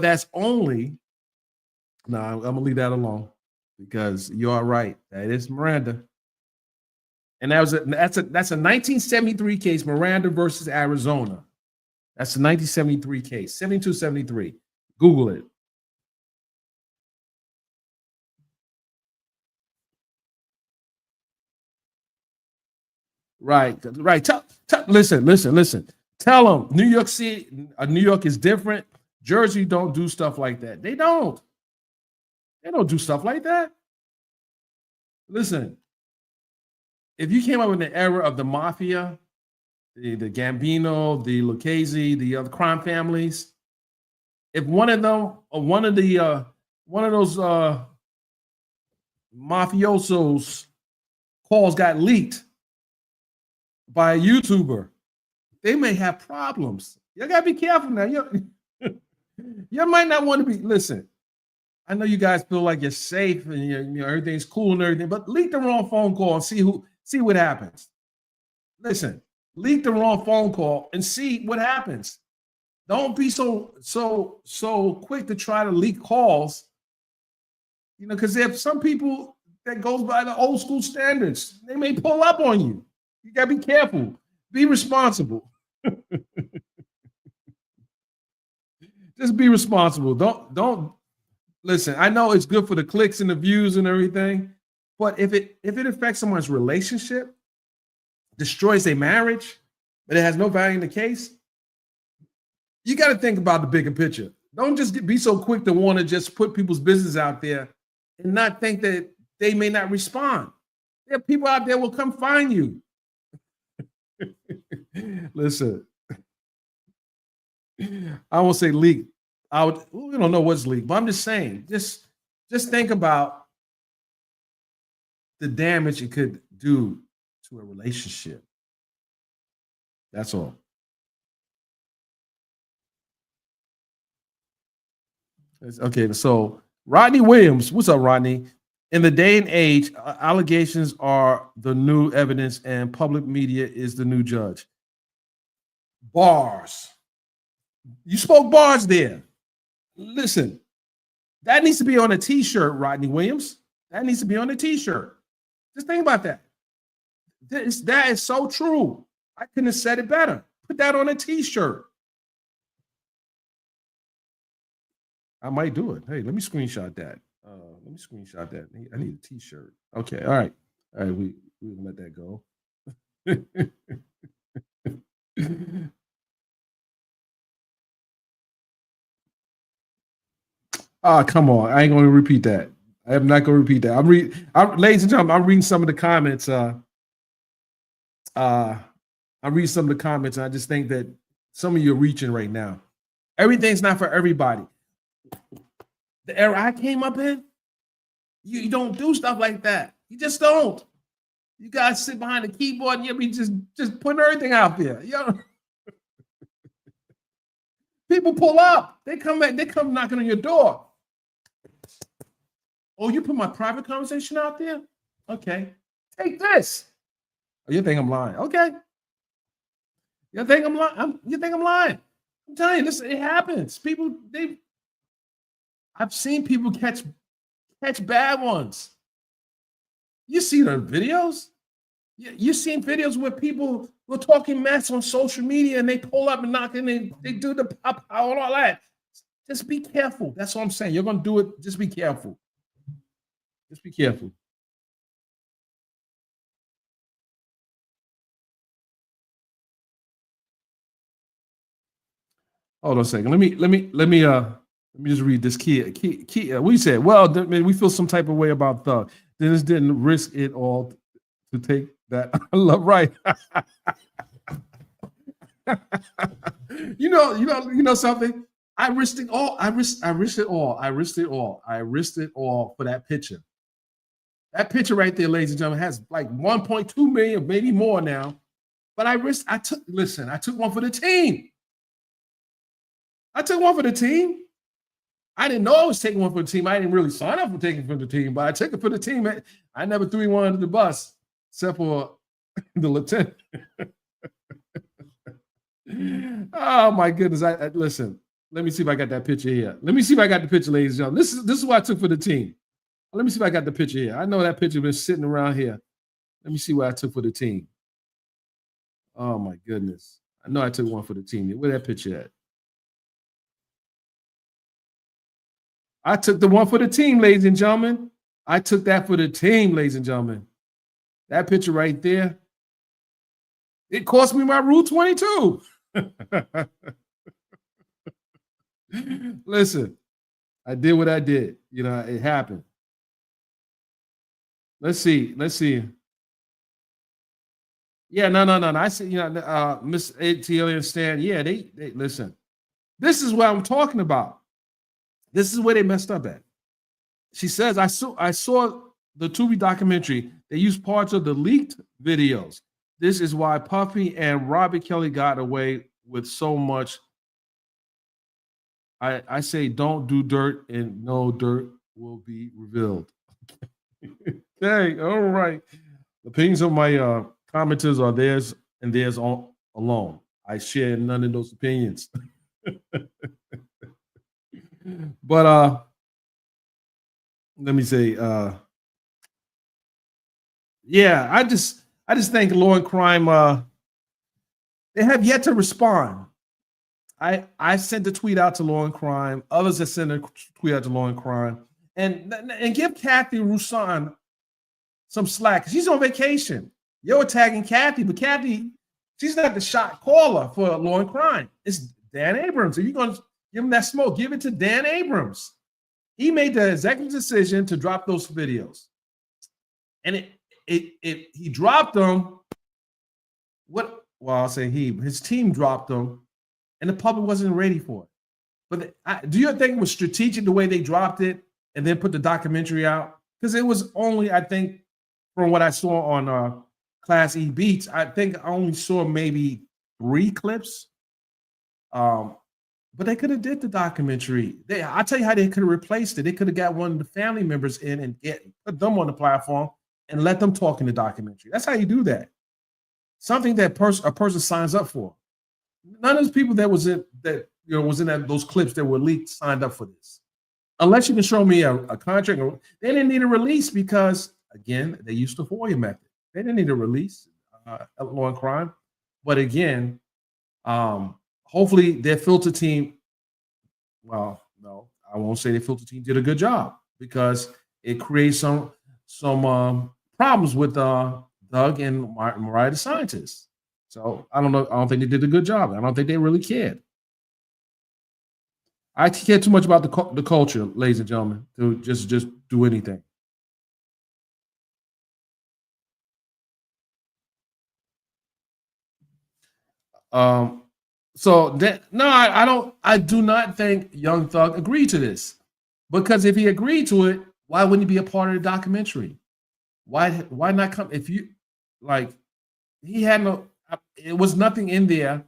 that's only. No, I'm gonna leave that alone because you are right. That is Miranda. And that's a 1973 case, Miranda versus Arizona. That's a 1973 case, 7273. Google it. Right. Listen. Tell them New York City, New York is different. Jersey don't do stuff like that. They don't do stuff like that. Listen, if you came up in the era of the mafia, the Gambino, the Lucchese, the other crime families, if one of them or one of those mafiosos calls got leaked by a YouTuber, they may have problems. You gotta be careful now. You might not want to be. Listen, I know you guys feel like you're safe and everything's cool and everything, but leak the wrong phone call and see what happens. Listen, leak the wrong phone call and see what happens. Don't be so quick to try to leak calls. Because if some people that goes by the old school standards, they may pull up on you. You gotta be careful. Be responsible. Just be responsible. Don't listen. I know it's good for the clicks and the views and everything, but if it affects someone's relationship, destroys their marriage, but it has no value in the case, you got to think about the bigger picture. Don't just be so quick to want to just put people's business out there and not think that they may not respond. There are people out there will come find you. Listen, I won't say leak. We don't know what's leaked, but I'm just saying, just think about the damage it could do to a relationship. That's all. Okay, so Rodney Williams, what's up, Rodney? In the day and age, allegations are the new evidence and public media is the new judge. Bars. You spoke bars there. Listen, that needs to be on a t-shirt, Rodney Williams. That needs to be on a t-shirt. Just think about that. That is so true. I couldn't have said it better. Put that on a t-shirt. I might do it. Hey, let me screenshot that. I need a t-shirt. Okay, all right. We can let that go. Come on. I ain't going to repeat that. I am not going to repeat that. Ladies and gentlemen, I'm reading some of the comments. I'm reading some of the comments, and I just think that some of you are reaching right now. Everything's not for everybody. The era I came up in, you don't do stuff like that. You just don't. You guys sit behind the keyboard and you be just putting everything out there. People pull up. They come knocking on your door. Oh, you put my private conversation out there? Okay. Take this. Oh, you think I'm lying? Okay. You think I'm lying? You think I'm lying? I'm telling you, it happens. I've seen people catch bad ones. You see the videos? You've seen videos where people were talking mess on social media and they pull up and knock and they do the pop, all that. Just be careful. That's all I'm saying. You're gonna do it. Just be careful. Just be careful. Hold on a second. Let me just read this key. We said, well, we feel some type of way about Thug. Dennis didn't risk it all to take that. I love right. you know something. I risked it all. I risked it all. I risked it all. I risked it all for that picture. That picture right there, ladies and gentlemen, has like 1.2 million, maybe more now. But I took one for the team. I took one for the team. I didn't know I was taking one for the team. I didn't really sign up for taking for the team, but I took it for the team. I never threw anyone under the bus, except for the lieutenant. Oh my goodness! I listen. Let me see if I got that picture here. Let me see if I got the picture, ladies and gentlemen. This is what I took for the team. Let me see if I got the picture here. I know that picture been sitting around here. Let me see what I took for the team. Oh my goodness! I know I took one for the team. Where that picture at? I took the one for the team, ladies and gentlemen. I took that for the team, ladies and gentlemen. That picture right there. It cost me my Rule 22. Listen, I did what I did. You know, it happened. Let's see. Yeah, no. I see, Miss ATL and Stan. Yeah, they listen. This is what I'm talking about. This is where they messed up at. She says, I saw the Tubi documentary. They used parts of the leaked videos. This is why Puffy and Robbie Kelly got away with so much. I say don't do dirt and no dirt will be revealed. Okay, all right. The opinions of my commenters are theirs and theirs alone. I share none of those opinions. But let me say, yeah, I just think law and crime, they have yet to respond. I sent a tweet out to law and crime. Others have sent a tweet out to law and crime, and give Kathy Roussan some slack. She's on vacation. You're attacking Kathy, but Kathy, she's not the shot caller for law and crime. It's Dan Abrams. Are you going to give him that smoke? Give it to Dan Abrams. He made the executive decision to drop those videos, and he dropped them. Well, I'll say his team dropped them, and the public wasn't ready for it. But do you think it was strategic the way they dropped it and then put the documentary out? Because it was only, I think, from what I saw on Class E Beats, I think I only saw maybe 3 clips. But they could have did the documentary. I'll tell you how they could have replaced it. They could have got one of the family members in and put them on the platform and let them talk in the documentary. That's how you do that. Something that a person signs up for. None of those people that was in those clips that were leaked signed up for this. Unless you can show me a contract. They didn't need a release because, again, they used the FOIA method. They didn't need a release, law and crime. But again, hopefully their filter team, well, no, I won't say their filter team did a good job because it creates some problems with Doug and Mariah the Scientist. So I don't know. I don't think they did a good job. I don't think they really cared. I care too much about the culture, ladies and gentlemen, to just do anything. I do not think Young Thug agreed to this, because if he agreed to it, why wouldn't he be a part of the documentary? Why not come? If you like, he had no. It was nothing in there.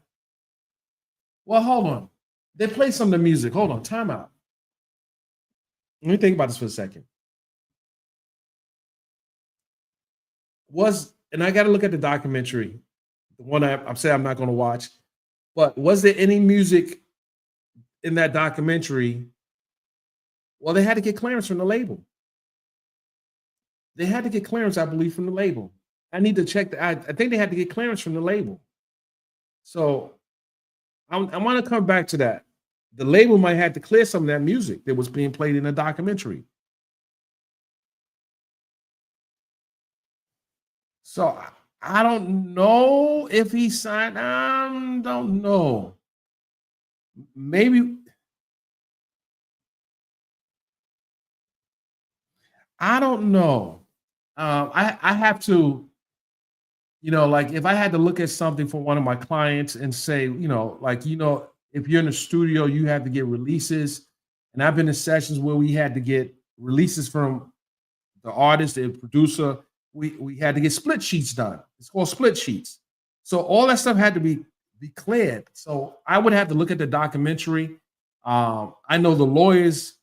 Well, hold on. They play some of the music. Hold on. Time out. Let me think about this for a second. And I got to look at the documentary, the one I'm saying I'm not going to watch. But was there any music in that documentary? Well, they had to get clearance from the label. They had to get clearance, I believe, from the label. I need to check. I think they had to get clearance from the label. So I want to come back to that. the label might have to clear some of that music that was being played in the documentary. So I don't know if he signed. I don't know. Maybe. I don't know. I have to, like if I had to look at something for one of my clients and say, if you're in the studio, you have to get releases. And I've been in sessions where we had to get releases from the artist, the producer. We had to get split sheets done. It's called split sheets. So all that stuff had to be cleared. So I would have to look at the documentary. I know the lawyers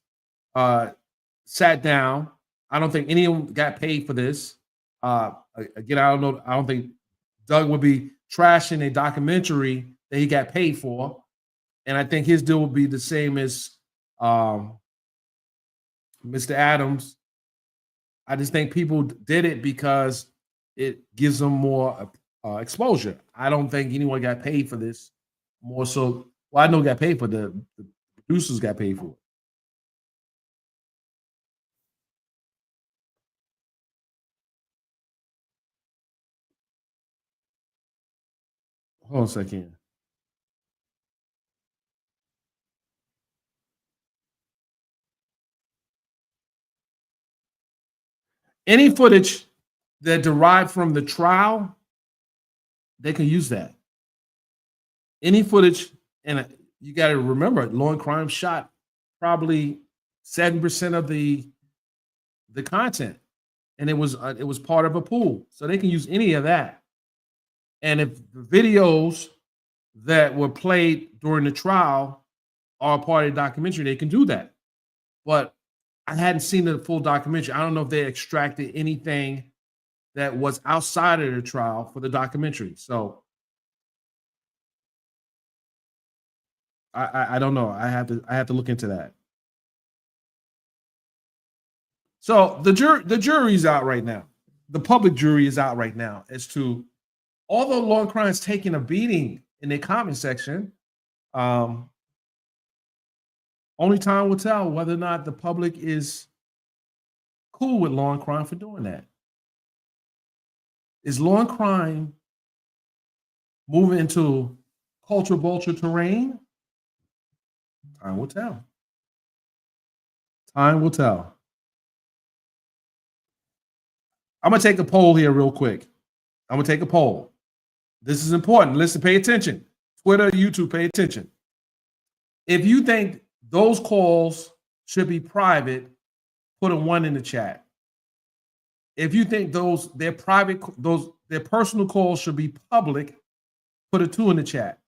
sat down. I don't think any of them got paid for this. Again, I don't know. I don't think Doug would be trashing a documentary that he got paid for. And I think his deal would be the same as Mr. Adams. I just think people did it because it gives them more exposure. I don't think anyone got paid for this. More so, well, I know got paid for the producers got paid for it. Hold on a second. Any footage that derived from the trial, they can use that. Any footage, and you got to remember, Law and Crime shot probably 7% of the content, and it was part of a pool, so they can use any of that. And if the videos that were played during the trial are part of the documentary, they can do that. But I hadn't seen the full documentary. I don't know if they extracted anything that was outside of the trial for the documentary. So I don't know. I have to look into that. So the jury's out right now. The public jury is out right now as to, although Law and Crime is taking a beating in the comment section, only time will tell whether or not the public is cool with Law and Crime for doing that. Is Law and Crime moving into culture vulture terrain? Time will tell. Time will tell. I'm going to take a poll here real quick. I'm going to take a poll. This is important. Listen, pay attention. Twitter, YouTube, pay attention. If you think those calls should be private, put a 1 in the chat. If you think their personal calls should be public, put a 2 in the chat.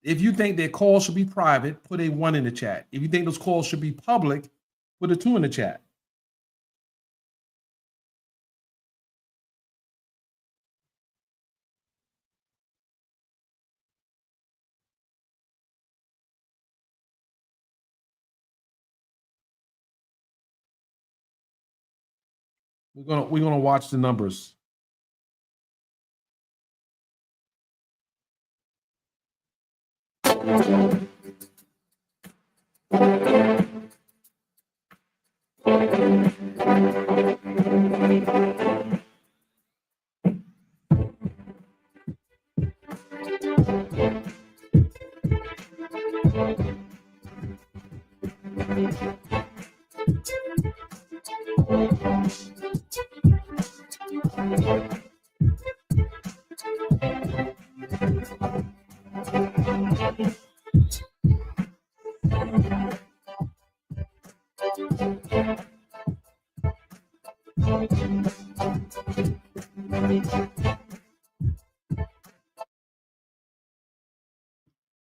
If you think their calls should be private, put a 1 in the chat. If you think those calls should be public, put a 2 in the chat. We're gonna watch the numbers.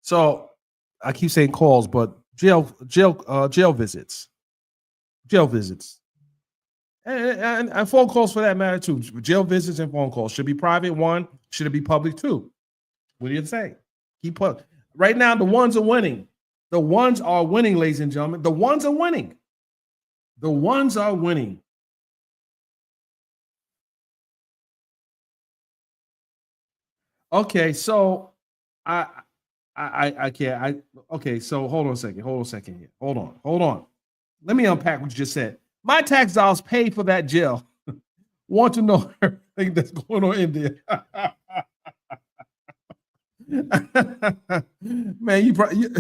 So I keep saying calls, but jail visits, and phone calls for that matter too. Jail visits and phone calls should be private. 1, should it be public? 2? What do you say? Keep up. Right now, the ones are winning. The ones are winning, ladies and gentlemen. The ones are winning. The ones are winning. Okay, so I can't. Okay, so hold on a second. Here. Hold on. Let me unpack what you just said. My tax dollars paid for that jail. Want to know everything that's going on in there. Man,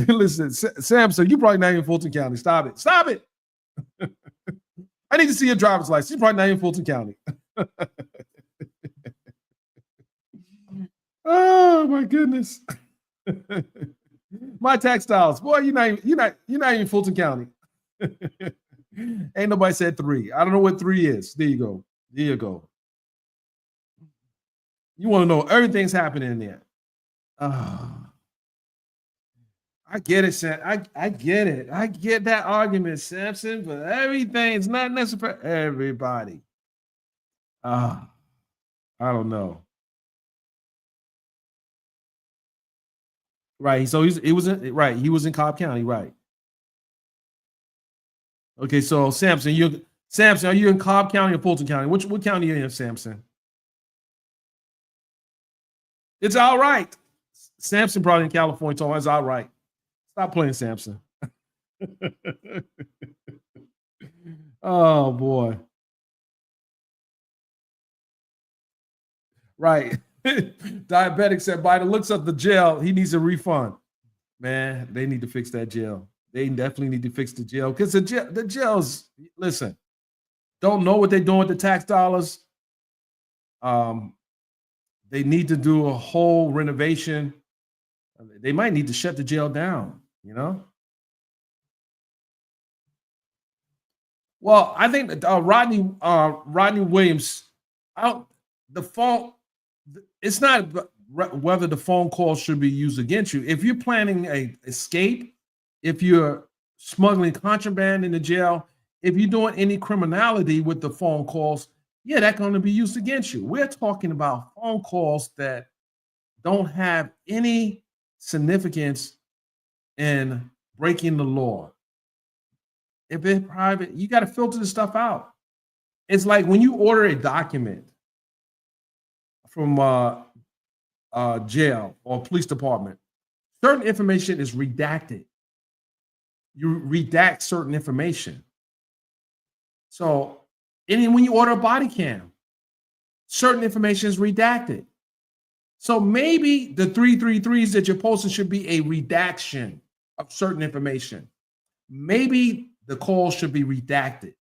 listen, Samson, you probably not in Fulton County. Stop it. I need to see your driver's license. You're probably not in Fulton County. Oh my goodness. My tax dollars. Boy, you're not in Fulton County. Ain't nobody said 3. I don't know what 3 is. There you go. You want to know everything's happening in there. I get it, Sam. I get it. I get that argument, Samson, but everything's not necessary for everybody. I don't know. Right. So he was in Cobb County, right? Okay, so Samson, are you in Cobb County or Fulton County? What county are you in, Samson? It's all right. Samson probably in California told him it's all right. Stop playing, Samson. Oh boy. Right. Diabetic said, by the looks of the jail, he needs a refund. Man, they need to fix that jail. They definitely need to fix the jail because the jails, listen, don't know what they're doing with the tax dollars. They need to do a whole renovation. They might need to shut the jail down, you know? Well, I think that Rodney Williams, the phone, it's not whether the phone call should be used against you. If you're planning a escape, if you're smuggling contraband in the jail, if you're doing any criminality with the phone calls, yeah, that's going to be used against you. We're talking about phone calls that don't have any significance in breaking the law. If it's private, you got to filter the stuff out. It's like when you order a document from jail or police department, certain information is redacted. You redact certain information. So, and when you order a body cam, certain information is redacted. So maybe the 333s that you're posting should be a redaction of certain information. Maybe the call should be redacted.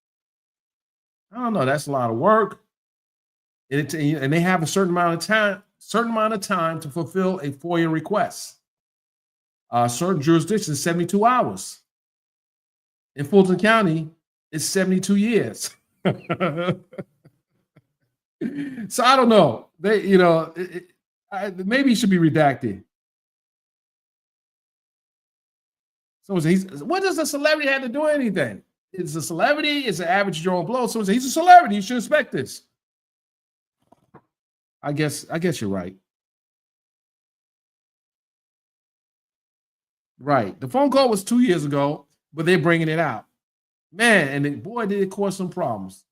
I don't know. That's a lot of work. And they have a certain amount of time to fulfill a FOIA request. Certain jurisdictions, 72 hours. In Fulton County, it's 72 years. So I don't know. Maybe it should be redacted. Someone says, what does a celebrity have to do anything? It's a celebrity, it's an average Joe Blow. Someone says, he's a celebrity, you should expect this. I guess you're right. Right. The phone call was 2 years ago, but they're bringing it out. Man, and boy, did it cause some problems.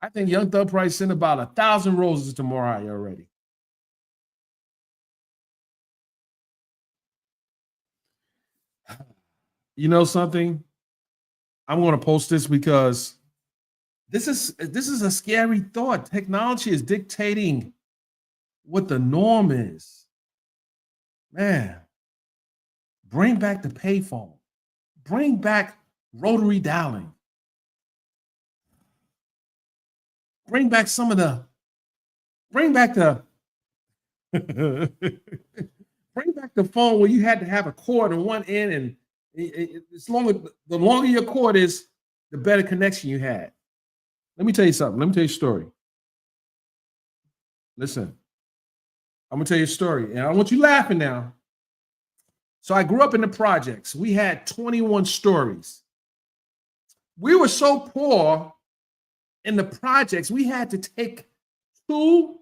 I think Young Thug probably sent about 1,000 roses to Mariah already. You know something? I'm going to post this because this is a scary thought. Technology is dictating what the norm is. Man, bring back the payphone. Bring back rotary dialing. Bring back bring back the phone where you had to have a cord on one end, and the longer your cord is, the better connection you had. Let me tell you something. Let me tell you a story. Listen, I'm gonna tell you a story, and I want you laughing now. So I grew up in the projects. We had 21 stories. We were so poor in the projects, we had to take two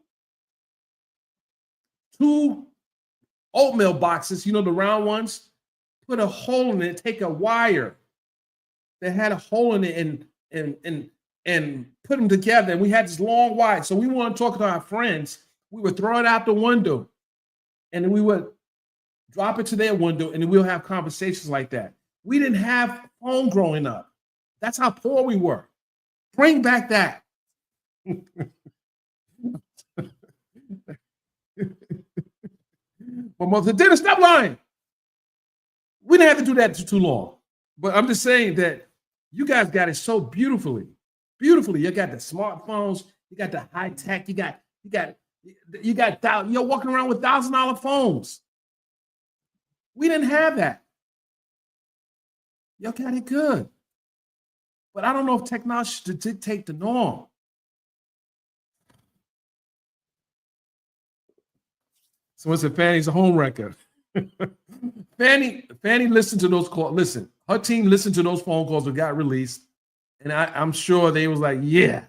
oatmeal boxes, the round ones, put a hole in it, take a wire that had a hole in it and put them together. And we had this long wire. So we want to talk to our friends. We would throw it out the window, and we would drop it to their window, and then we'll have conversations like that. We didn't have phone growing up. That's how poor we were. Bring back that. My mother did stop lying. We didn't have to do that too long. But I'm just saying that you guys got it so beautifully. Beautifully. You got the smartphones, you got the high tech, you're walking around with $1,000 phones. We didn't have that. Y'all got it good. But I don't know if technology should dictate the norm. Someone said Fanny's a home wrecker. Fanny listened to those calls. Listen, her team listened to those phone calls that got released. And I'm sure they was like, yeah,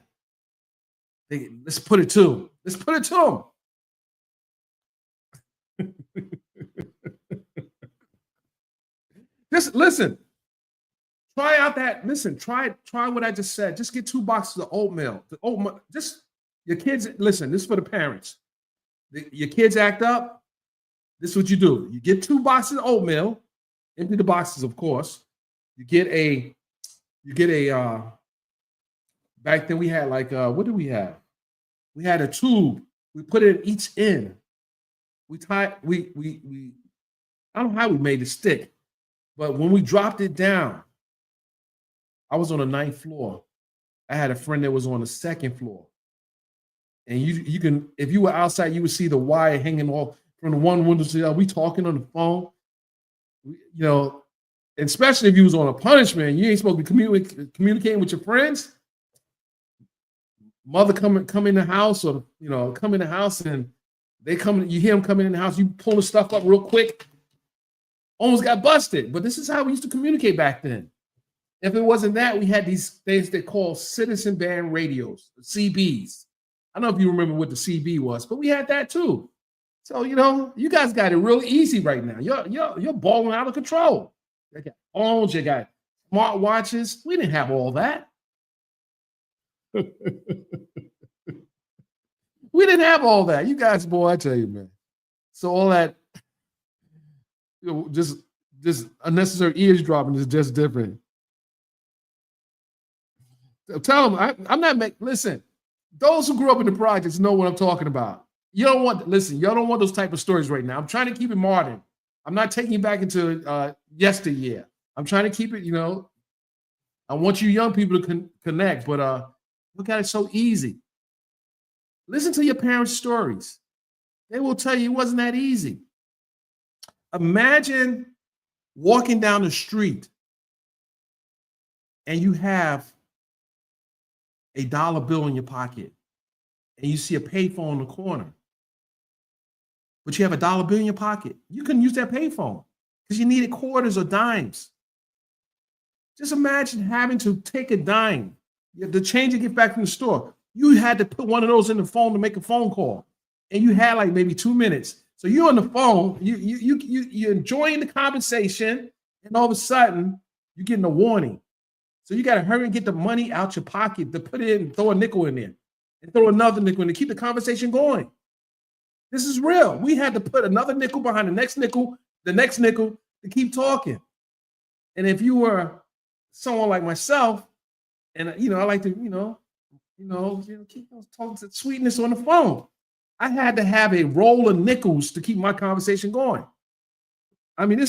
let's put it to them. Let's put it to them. Just listen. Try out that. Listen, try what I just said. Just get 2 boxes of oatmeal. Just your kids. Listen, this is for the parents. Your kids act up. This is what you do. You get 2 boxes of oatmeal. Empty the boxes, of course. You get a. Back then we had like what did we have? We had a tube. We put it in each end. We I don't know how we made it stick, but when we dropped it down. I was on the 9th floor. I had a friend that was on the 2nd floor. And you can, if you were outside, you would see the wire hanging off from the one window to the other. We talking on the phone, and especially if you was on a punishment, you ain't supposed to be communicating with your friends. Mother come in the house, or come in the house, and they come. You hear them coming in the house. You pull the stuff up real quick. Almost got busted. But this is how we used to communicate back then. If it wasn't that, we had these things they call citizen band radios, CBs. I don't know if you remember what the CB was, but we had that too. So, you guys got it real easy right now. You're balling out of control. You got phones, you got smart watches. We didn't have all that. We didn't have all that. You guys, boy, I tell you, man. So all that, just unnecessary eavesdropping is just different. Tell them I'm not listen. Those who grew up in the projects know what I'm talking about. Y'all don't want those type of stories right now. I'm trying to keep it modern. I'm not taking you back into yesteryear. I'm trying to keep it, I want you young people to connect, but look at it so easy. Listen to your parents' stories. They will tell you it wasn't that easy. Imagine walking down the street and you have a dollar bill in your pocket and you see a payphone in the corner, but you have a dollar bill in your pocket. You couldn't use that payphone because you needed quarters or dimes. Just imagine having to take a dime, the change to get back from the store. You had to put one of those in the phone to make a phone call, and you had like maybe 2 minutes. So you're on the phone, you're enjoying the conversation, and all of a sudden you're getting a warning. So you got to hurry and get the money out your pocket to put it in, throw a nickel in there, and throw another nickel in to keep the conversation going. This is real. We had to put another nickel behind the next nickel to keep talking. And if you were someone like myself, and I like to, keep talking to sweetness on the phone. I had to have a roll of nickels to keep my conversation going. I mean,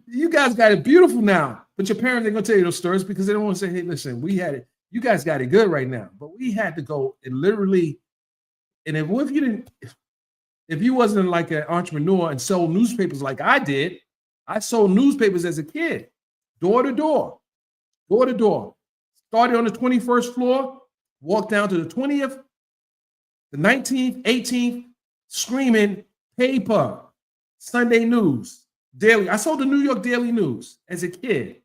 you guys got it beautiful now, but your parents ain't gonna tell you those stories because they don't want to say, hey, listen, we had it. You guys got it good right now, but we had to go and literally, and if you wasn't like an entrepreneur and sold newspapers like I did, I sold newspapers as a kid, door to door. Started on the 21st floor, walked down to the 20th, the 19th, 18th, screaming paper, Sunday news, daily. I sold the New York Daily News as a kid.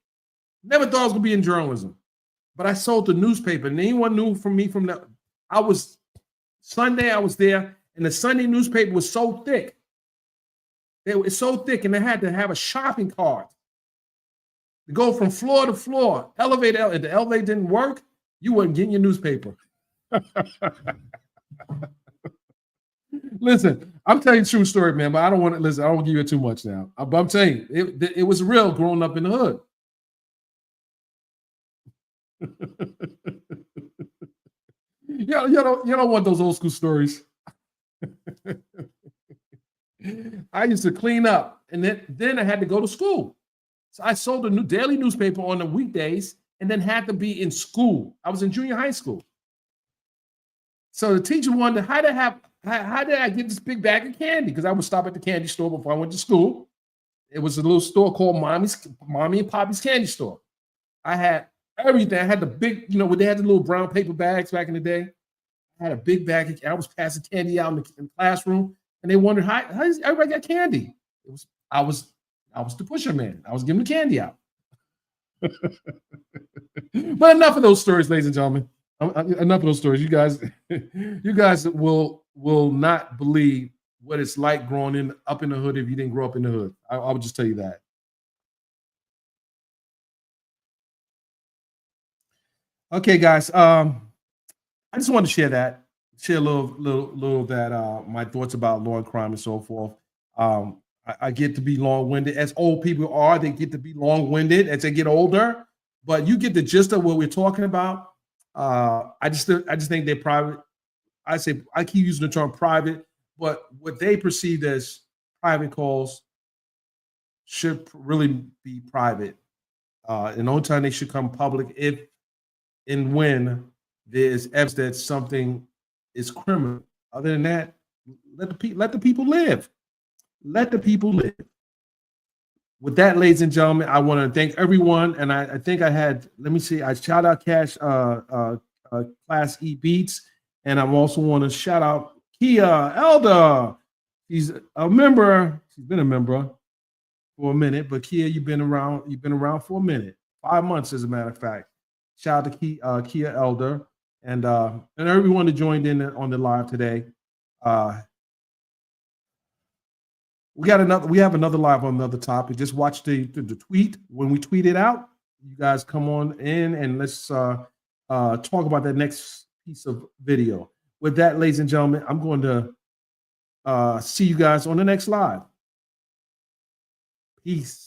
Never thought I was gonna be in journalism, but I sold the newspaper, and anyone knew from me from that. Sunday I was there, and the Sunday newspaper was so thick. It was so thick, and they had to have a shopping cart to go from floor to floor. Elevator, if the elevator didn't work, you wasn't getting your newspaper. Listen, I'm telling you a true story, man, but I don't want to listen. I don't want to give you too much now. But I'm telling you, it was real growing up in the hood. you don't want those old school stories. I used to clean up, and then I had to go to school. So I sold a new daily newspaper on the weekdays, and then had to be in school. I was in junior high school. So the teacher wondered, how did I get this big bag of candy? Because I would stop at the candy store before I went to school. It was a little store called Mommy and Poppy's Candy Store. I had everything. I had the big, when they had the little brown paper bags back in the day. I had a big bag. I was passing candy out in the classroom, and they wondered how does everybody got candy? I was the pusher man. I was giving the candy out. But enough of those stories, ladies and gentlemen. Enough of those stories. You guys will not believe what it's like growing up in the hood if you didn't grow up in the hood. I would just tell you that. Okay, guys. I just wanted to share a little that my thoughts about law and crime and so forth. I get to be long-winded, as old people are. They get to be long-winded as they get older, but you get the gist of what we're talking about. I just think they're private. I keep using the term private, but what they perceive as private calls should really be private. And the only time they should come public if and when there's evidence that something is criminal. Other than that, let the people live. Let the people live. With that, ladies and gentlemen, I want to thank everyone. And I think I had, let me see, I shout out Cash Class E Beats. And I also want to shout out Kia Elder. She's a member. She's been a member for a minute. But Kia, you've been around for a minute. 5 months, as a matter of fact. Shout out to Kia Elder and everyone that joined in on the live today. We have another live on another topic. Just watch the tweet. When we tweet it out, you guys come on in and let's talk about that next piece of video. With that, ladies and gentlemen, I'm going to see you guys on the next live. Peace.